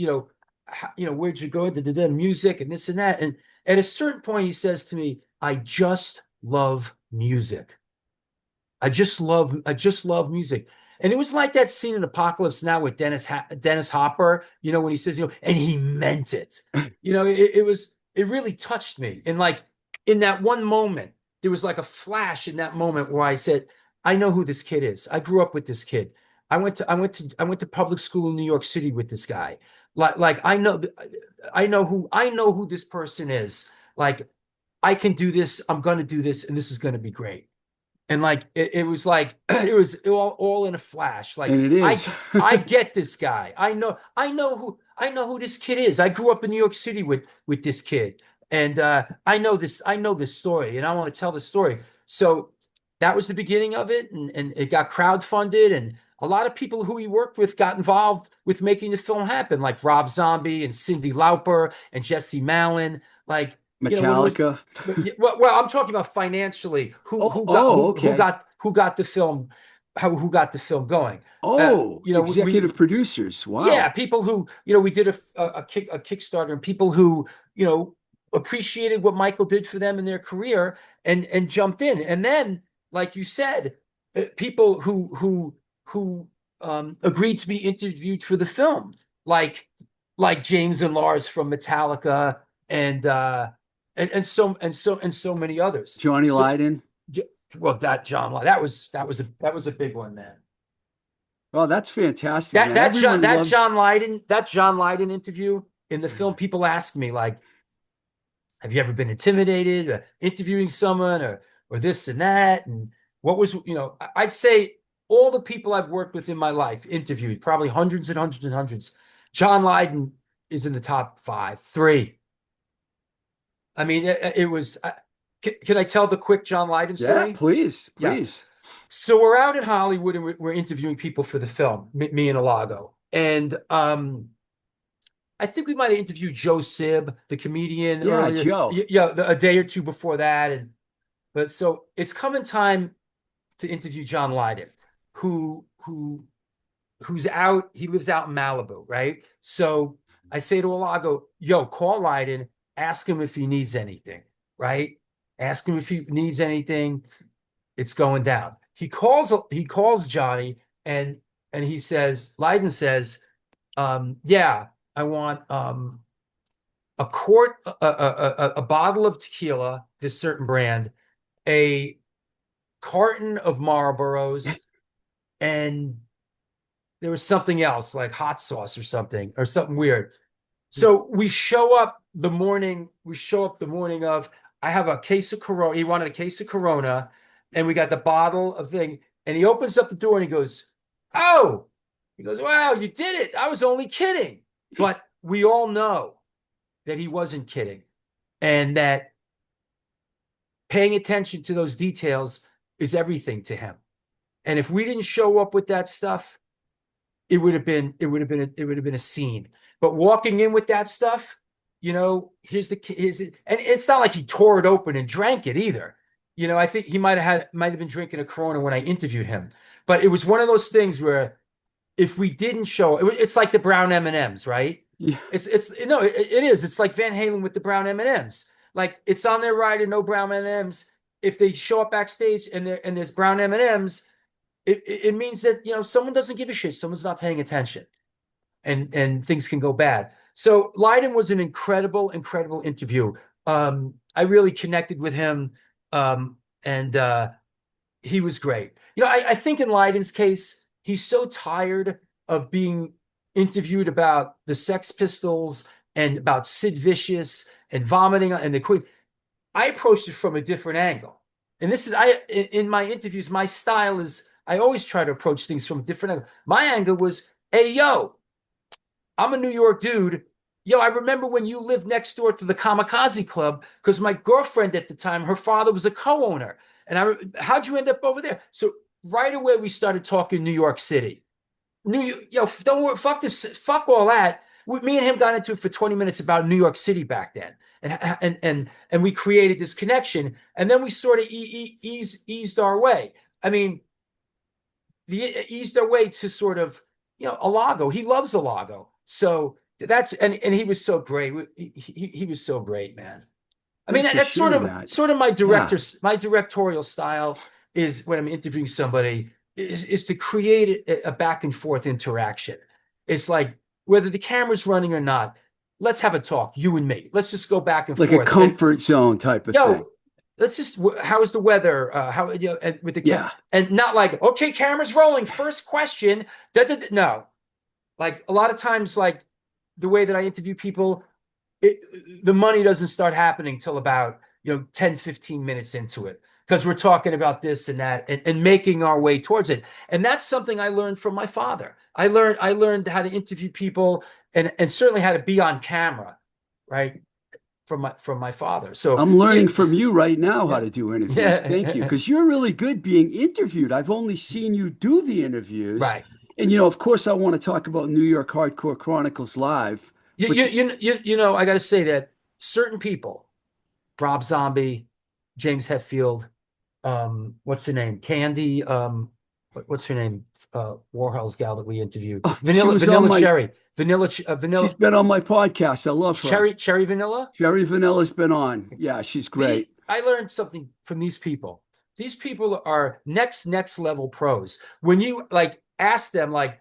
where'd you go? Da, music and this and that. And at a certain point, he says to me, I just love music. I just love music. And it was like that scene in Apocalypse Now with Dennis Hopper, when he says, and he meant it. It really touched me. And like in that one moment, there was like a flash in that moment where I said, I know who this kid is. I grew up with this kid. I went to public school in New York City with this guy. Like I know who this person is. Like I can do this. I'm going to do this, and this is going to be great. And like it was like it was all in a flash. Like And it is. I get this guy. I know who this kid is. I grew up in New York City with this kid, and I know this story, and I want to tell the story. So that was the beginning of it, and it got crowdfunded, and a lot of people who he worked with got involved with making the film happen, like Rob Zombie and Cyndi Lauper and Jesse Malin. Like, when it was, Metallica. well, I'm talking about financially. Oh, oh, okay. Who got the film, who got the film going? Oh, We executive producers. yeah, Wow. people who we did a Kickstarter, and people who appreciated what Michael did for them in their career, and jumped in. And then, like you said, people who agreed to be interviewed for the film, like James and Lars from Metallica, and and so many others. Johnny So, Lydon. well, that was a big one, man. Oh, that's fantastic, man. Everyone loves. That John Lydon interview in the film, people ask me like, have you ever been intimidated interviewing someone, or this and that? And what was, I'd say all the people I've worked with in my life, interviewed probably hundreds and hundreds and hundreds. John Lydon is in the top five, three. I mean, it was. Can I tell the quick John Lydon Yeah, story? please, Yeah. please. So we're out in Hollywood, and we're interviewing people for the film, me and Alago. And I think we might have interviewed Joe Sib, the comedian, Yeah, earlier. Joe. Yeah, a day or two before that. But so it's coming time to interview John Lydon, who's out. He lives out in Malibu, right? So I say to Alago, yo, call Lydon, ask him if he needs anything, right? Ask him if he needs anything. It's going down. He calls Johnny, and he says, Lydon says, yeah, I want a quart, a bottle of tequila, this certain brand, a carton of Marlboros, and there was something else like hot sauce or something weird. So we show up the morning. We show up the morning of. I have a case of Corona. He wanted a case of Corona, and we got the bottle of thing. And he opens up the door and he goes, "Oh," he goes, "Wow, you did it. I was only kidding." But we all know that he wasn't kidding, and that paying attention to those details is everything to him. And if we didn't show up with that stuff, it would have been a scene. But walking in with that stuff, here's and it's not like he tore it open and drank it either. I think he might have been drinking a Corona when I interviewed him. But it was one of those things where if we didn't show it's like the brown M&Ms, right? Yeah. It is. It's like Van Halen with the brown M&Ms. Like it's on their rider, no brown M&Ms. If they show up backstage and there's brown M&Ms, it means that someone doesn't give a shit. Someone's not paying attention, and things can go bad. So Lydon was an incredible interview. I really connected with him, and he was great. I think in Lydon's case, he's so tired of being interviewed about the Sex Pistols and about Sid Vicious and vomiting and the Queen. I approached it from a different angle, and this is in my interviews. My style is I always try to approach things from a different angle. My angle was, hey, yo, I'm a New York dude. Yo, I remember when you lived next door to the Kamikaze Club because my girlfriend at the time, her father was a co-owner. And how'd you end up over there? So right away we started talking New York City. Don't worry, fuck all that. Me and him got into it for 20 minutes about New York City back then, and we created this connection, and then we sort of eased our way. I mean, eased our way to sort of Alago. He loves Alago, so that's and he was so great. He was so great, man. I mean, Thanks for that's sort sharing of that. sort of Yeah, my directorial style is when I'm interviewing somebody is to create a back and forth interaction. It's like whether the camera's running or not, let's have a talk, you and me. Let's just go back and like a forth. And comfort zone type of thing. yo, let's just how is the weather? How and with the Yeah, and not like okay, camera's rolling. First question. No, like a lot of times, like the way that I interview people, the money doesn't start happening till about 10, 15 minutes into it because we're talking about this and that and making our way towards it. And that's something I learned from my father. I learned how to interview people and certainly how to be on camera, right? From my father. So I'm yeah, learning from you right now how yeah, to do interviews. Thank you, yeah, because you're really good being interviewed. I've only seen you do the interviews, right. and of course, I want to talk about New York Hardcore Chronicles live, You, but you, you know, I got to say that certain people, Rob Zombie, James Hetfield, what's her name? Candy, what's her name? Warhol's gal that we interviewed. she Vanilla, was on Vanilla my. Cherry, She's Vanilla been on my podcast. I love her. Cherry Vanilla. Sherry Vanilla's been on. Yeah, she's great. I learned something from these people. These people are next level pros. When you like ask them, like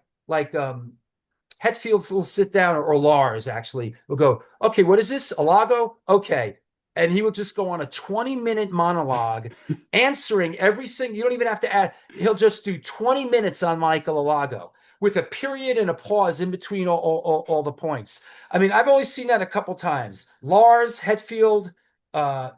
Hetfield's will sit down, or Lars actually will go, okay, what is this? Alago? Okay. And he will just go on a 20-minute monologue answering every single, you don't even have to add, he'll just do 20 minutes on Michael Alago with a period and a pause in between all the points. I mean, I've only seen that a couple times. Lars, Hetfield,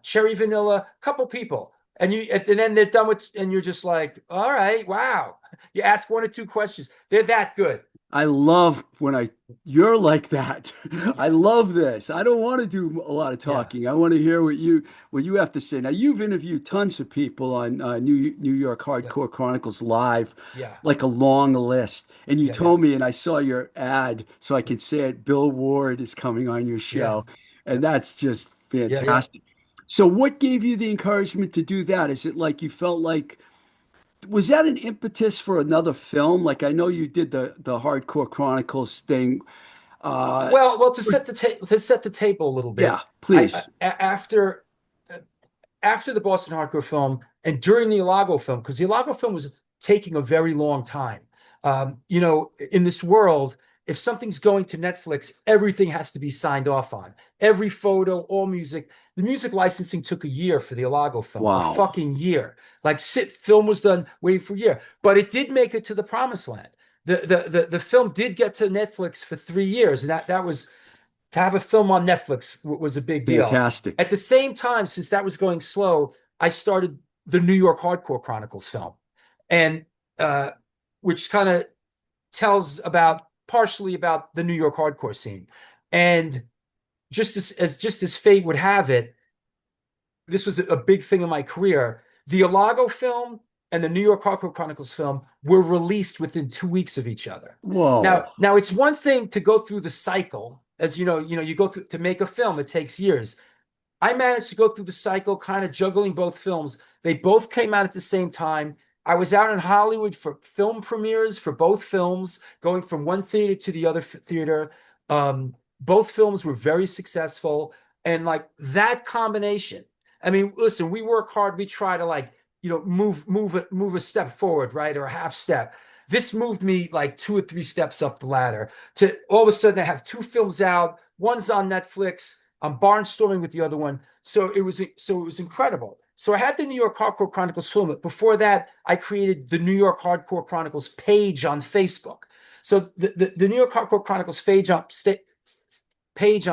Cherry Vanilla, a couple people. And then they're done with, and you're just like, all right, wow. You ask one or two questions. They're that good. I love when you're like that. I Yeah. love this. I don't want to do a lot of Yeah. talking. I want to hear what you have to say. Now, you've interviewed tons of people on New York Yeah. Hardcore Chronicles Live, Yeah. like a long list. And you Yeah. Yeah. told me, and I saw your ad, so I can say it. Bill Ward is coming on your Yeah. show, Yeah. and that's just Yeah. Yeah. fantastic. So, what gave you the encouragement to do that? Is it like you felt like was that an impetus for another film? Like I know you did the Hardcore Chronicles thing. Uh, Well, to set the table a little yeah, bit, please. after the Boston Hardcore film and during the Ilago film, because the Ilago film was taking a very long time. In this world, if something's going to Netflix, everything has to be signed off on. Every photo, all music. The music licensing took a year for the Ilago film, a Wow. fucking year. Like, film was done waiting for a year, but it did make it to the promised land. The film did get to Netflix for 3 years, and that was to have a film on Netflix was a big deal. At Fantastic. the same time, since that was going slow, I started the New York Hardcore Chronicles film, and uh, which kind of tells about partially about the New York hardcore scene. And just as fate would have it, this was a big thing in my career. The Ilago film and the New York Hardcore Chronicles film were released within 2 weeks of each other. Whoa. Now it's one thing to go through the cycle, as you go through to make a film. It takes years. I managed to go through the cycle, kind of juggling both films. They both came out at the same time. I was out in Hollywood for film premieres for both films, going from one theater to the other theater. Both films were very successful, and like that combination. I mean, listen, we work hard. We try to move a step forward, right, or a half step. This moved me like 2 or 3 steps up the ladder. To all of a sudden, I have two films out. One's on Netflix. I'm barnstorming with the other one. So it was incredible. So I had the New York Hardcore Chronicles film. Before that, I created the New York Hardcore Chronicles page on Facebook. So the New York Hardcore Chronicles page on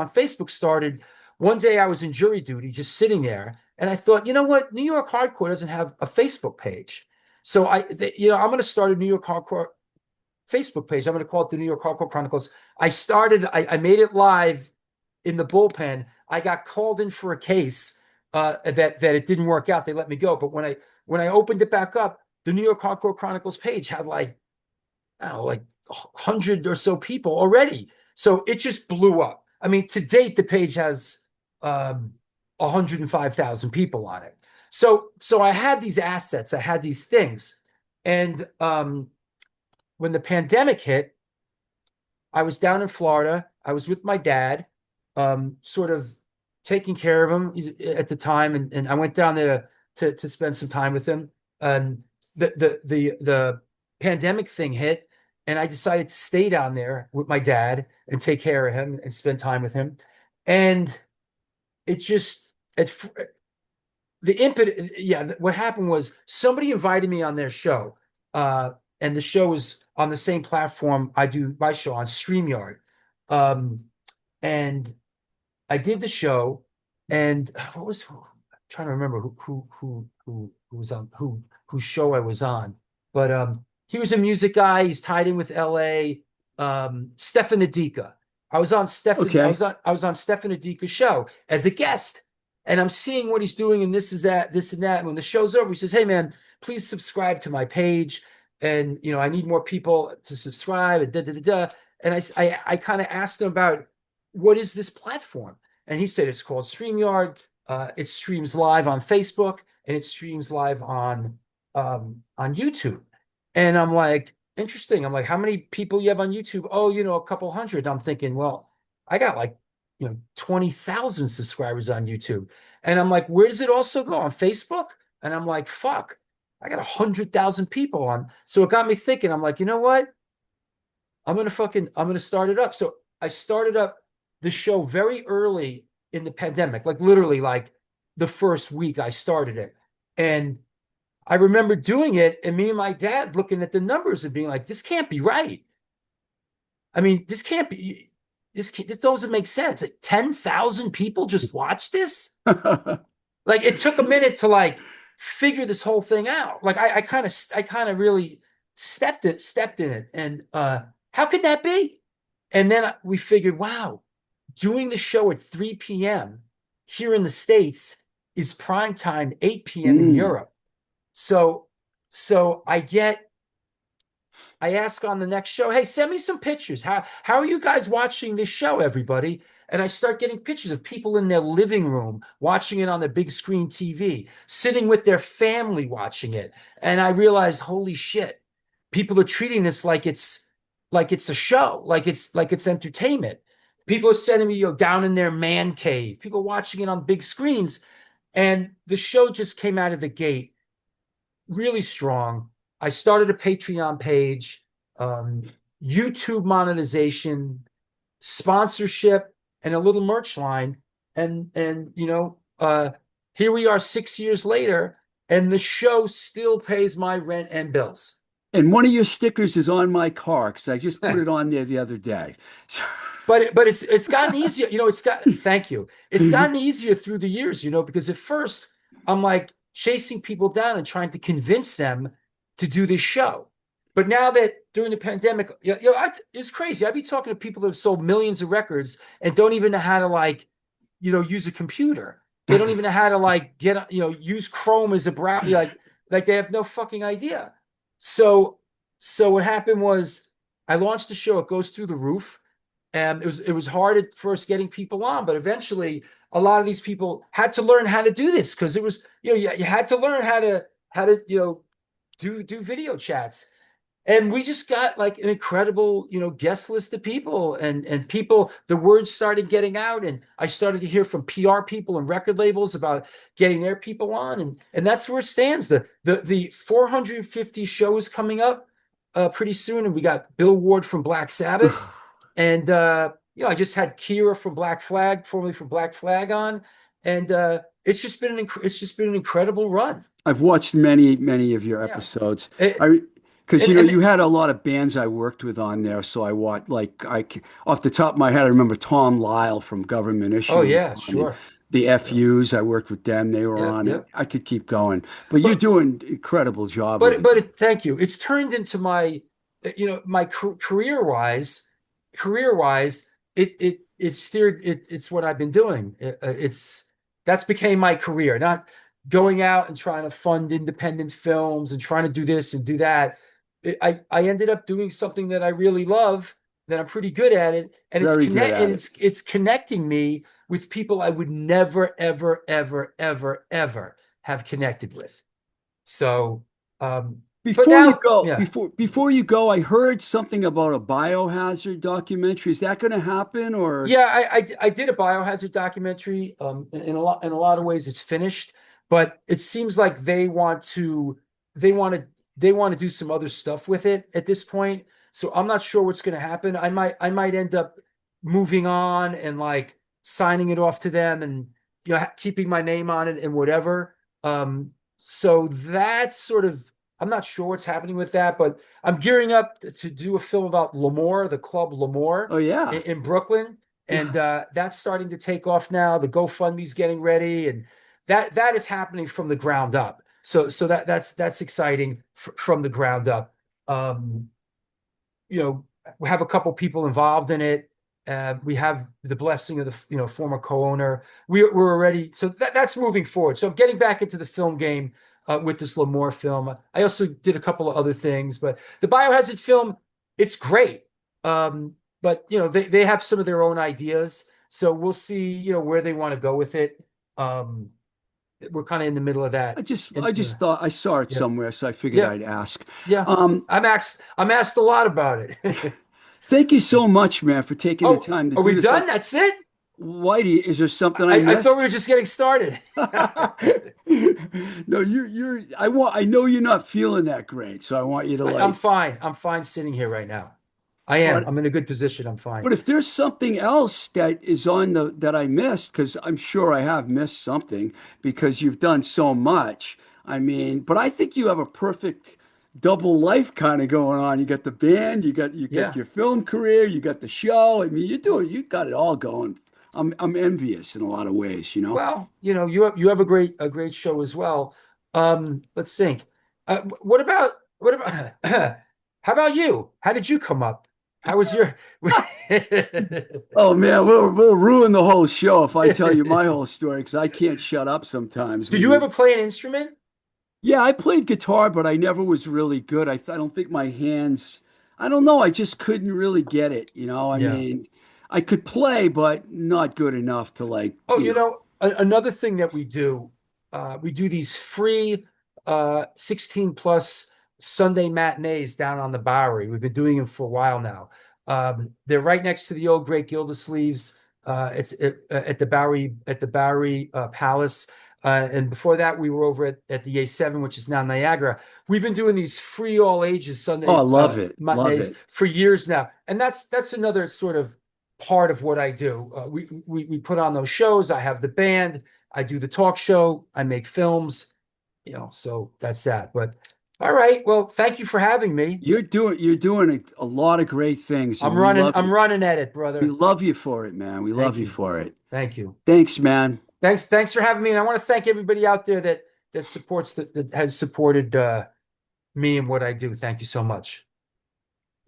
Facebook started. One day I was in jury duty, just sitting there, and I thought, you know what? New York Hardcore doesn't have a Facebook page. So I'm going to start a New York Hardcore Facebook page. I'm going to call it the New York Hardcore Chronicles. I made it live in the bullpen. I got called in for a case that it didn't work out. They let me go. But when I opened it back up, the New York Hardcore Chronicles page had like, I don't know, like 100 or so people already. So it just blew up. I mean, to date, the page has 105,000 people on it. So I had these assets, I had these things. And when the pandemic hit, I was down in Florida. I was with my dad, sort of taking care of him at the time, and I went down there to spend some time with him. And the pandemic thing hit, and I decided to stay down there with my dad and take care of him and spend time with him. And it just it the impetus, yeah, what happened was somebody invited me on their show, and the show was on the same platform I do my show on, StreamYard. um, and I did the show, and what was I'm trying to remember who was on whose show I was on, but he was a music guy. He's tied in with LA. Stefan Adika. Okay. I was on Stefan Adika's show as a guest, and I'm seeing what he's doing, and this is that, this and that. And when the show's over, he says, "Hey man, please subscribe to my page, and I need more people to subscribe." And da da da da. And I kind of asked him about what is this platform, and he said it's called StreamYard. It streams live on Facebook, and it streams live on YouTube. And I'm like, interesting. I'm like, how many people you have on YouTube? Oh, a couple hundred. I'm thinking, well, I got like 20,000 subscribers on YouTube. And I'm like, where does it also go on Facebook? And I'm like, fuck, I got 100,000 people on. So it got me thinking. I'm like, you know what? I'm gonna start it up. So I started up the show very early in the pandemic, like literally like the first week I started it. And I remember doing it, and me and my dad looking at the numbers and being like, this can't be right. I mean, this can't be, this doesn't make sense. Like 10,000 people just watch this. Like it took a minute to like figure this whole thing out. Like I kind of really stepped in it. And how could that be? And then we figured, wow, doing the show at 3 p.m. here in the States is prime time, 8 p.m. in Mm. Europe. So I ask on the next show, hey, send me some pictures. How are you guys watching this show, everybody? And I start getting pictures of people in their living room watching it on the big screen TV, sitting with their family watching it. And I realized, holy shit, people are treating this like it's a show, like it's entertainment. People are sending me, down in their man cave, people watching it on big screens. And the show just came out of the gate really strong. I started a Patreon page, um, YouTube monetization, sponsorship, and a little merch line. And here we are 6 years later, and the show still pays my rent and bills. And one of your stickers is on my car because I just put it on there the other day. So, But it's gotten easier. Thank you. It's gotten easier through the years, because at first I'm like chasing people down and trying to convince them to do this show. But now that during the pandemic, it's crazy. I'd be talking to people that have sold millions of records and don't even know how to like, use a computer. They don't even know how to like use Chrome as a browser. Like they have no fucking idea. So what happened was I launched the show. It goes through the roof. And it was hard at first getting people on, but eventually a lot of these people had to learn how to do this because it was, you had to learn how to do video chats. And we just got like an incredible, guest list of people, and people, the word started getting out, and I started to hear from PR people and record labels about getting their people on, and that's where it stands. The 450 shows coming up pretty soon, and we got Bill Ward from Black Sabbath, and I just had Kira from Black Flag, formerly from Black Flag, on, and it's just been an incredible run. I've watched many of your Yeah. episodes. And, I because and you had a lot of bands I worked with on there, so I watched off the top of my head, I remember Tom Lyle from Government oh Issue was yeah, on, and sure. the Yeah. FUs I worked with them, they were Yep, on, and yep. I could keep going. But you're But doing incredible job with it. thank you. It's turned into my, my career wise, it it's what I've been doing. That's became my career, not going out and trying to fund independent films and trying to do this and do that. I ended up doing something that I really love, that I'm pretty good at it, and Very good at it. it's connecting me with people I would never, ever, ever, ever, ever have connected with. So, but Before you now, go, yeah. before you go, I heard something about a biohazard documentary. Is that going to happen or? Yeah, I did a biohazard documentary. In a lot of ways, it's finished, but it seems like they want to they want to do some other stuff with it at this point. So I'm not sure what's going to happen. I might end up moving on and like signing it off to them, and keeping my name on it and whatever. So that's sort of, I'm not sure what's happening with that, but I'm gearing up to do a film about Lemoore, the club Lemoore Oh yeah, in Brooklyn, and yeah. that's starting to take off now. The GoFundMe's getting ready, and that is happening from the ground up. So that's exciting from the ground up. Um, we have a couple people involved in it. We have the blessing of the former co-owner. We're already, so that's moving forward. So I'm getting back into the film game with this Lemoore film. I also did a couple of other things, but the Biohazard film, it's great. But they have some of their own ideas, so we'll see where they want to go with it. Um, we're kind of in the middle of I that, just and I just thought I saw it yeah, somewhere, so I figured yeah, I'd ask. yeah. Um, I'm asked a lot about it. Thank you so much, man, for taking the Oh, time to are do we this. done? That's it? Whitey, is there something I I thought we missed? were just getting started. No, I know you're not feeling that great, so I want you to I'm like, fine. I'm fine sitting here right now. I am. but I'm in a good position. I'm fine. but if there's something else that is on the that I missed, because I'm sure I have missed something because you've done so much. I mean, but I think you have a perfect double life kind of going on. You got the band, you got Yeah. your film career, you got the show. I mean, you got it all going. I'm envious in a lot of ways, you know. Well, you have a great show as well. Let's think. What about how about you? How did you come up? How was your Oh man, we'll ruin the whole show if I tell you my whole story because I can't shut up sometimes Did when you you. ever play an instrument? Yeah, I played guitar, but I never was really good. I don't think my hands. I don't know. I just couldn't really get it. I Yeah. mean, I could play, but not good enough to like. Oh, another thing that we do these free 16 plus Sunday matinees down on the Bowery. We've been doing them for a while now. They're right next to the old Great Gildersleeves. At the Bowery Palace. And before that, we were over at the A7, which is now Niagara. We've been doing these free all ages Oh, I Sunday love it. Love matinees it. for years now, and that's another sort of part of what I do. We put on those shows. I have the band. I do the talk show. I make films. So that's that. But all right. Well, thank you for having me. You're doing a lot of great things, and I'm we running. love I'm you. running at it, We brother. love you for it, man. We love Thank you you. for it. Thank you. Thanks, man. Thanks for having me. And I want to thank everybody out there that has supported me and what I do. Thank you so much.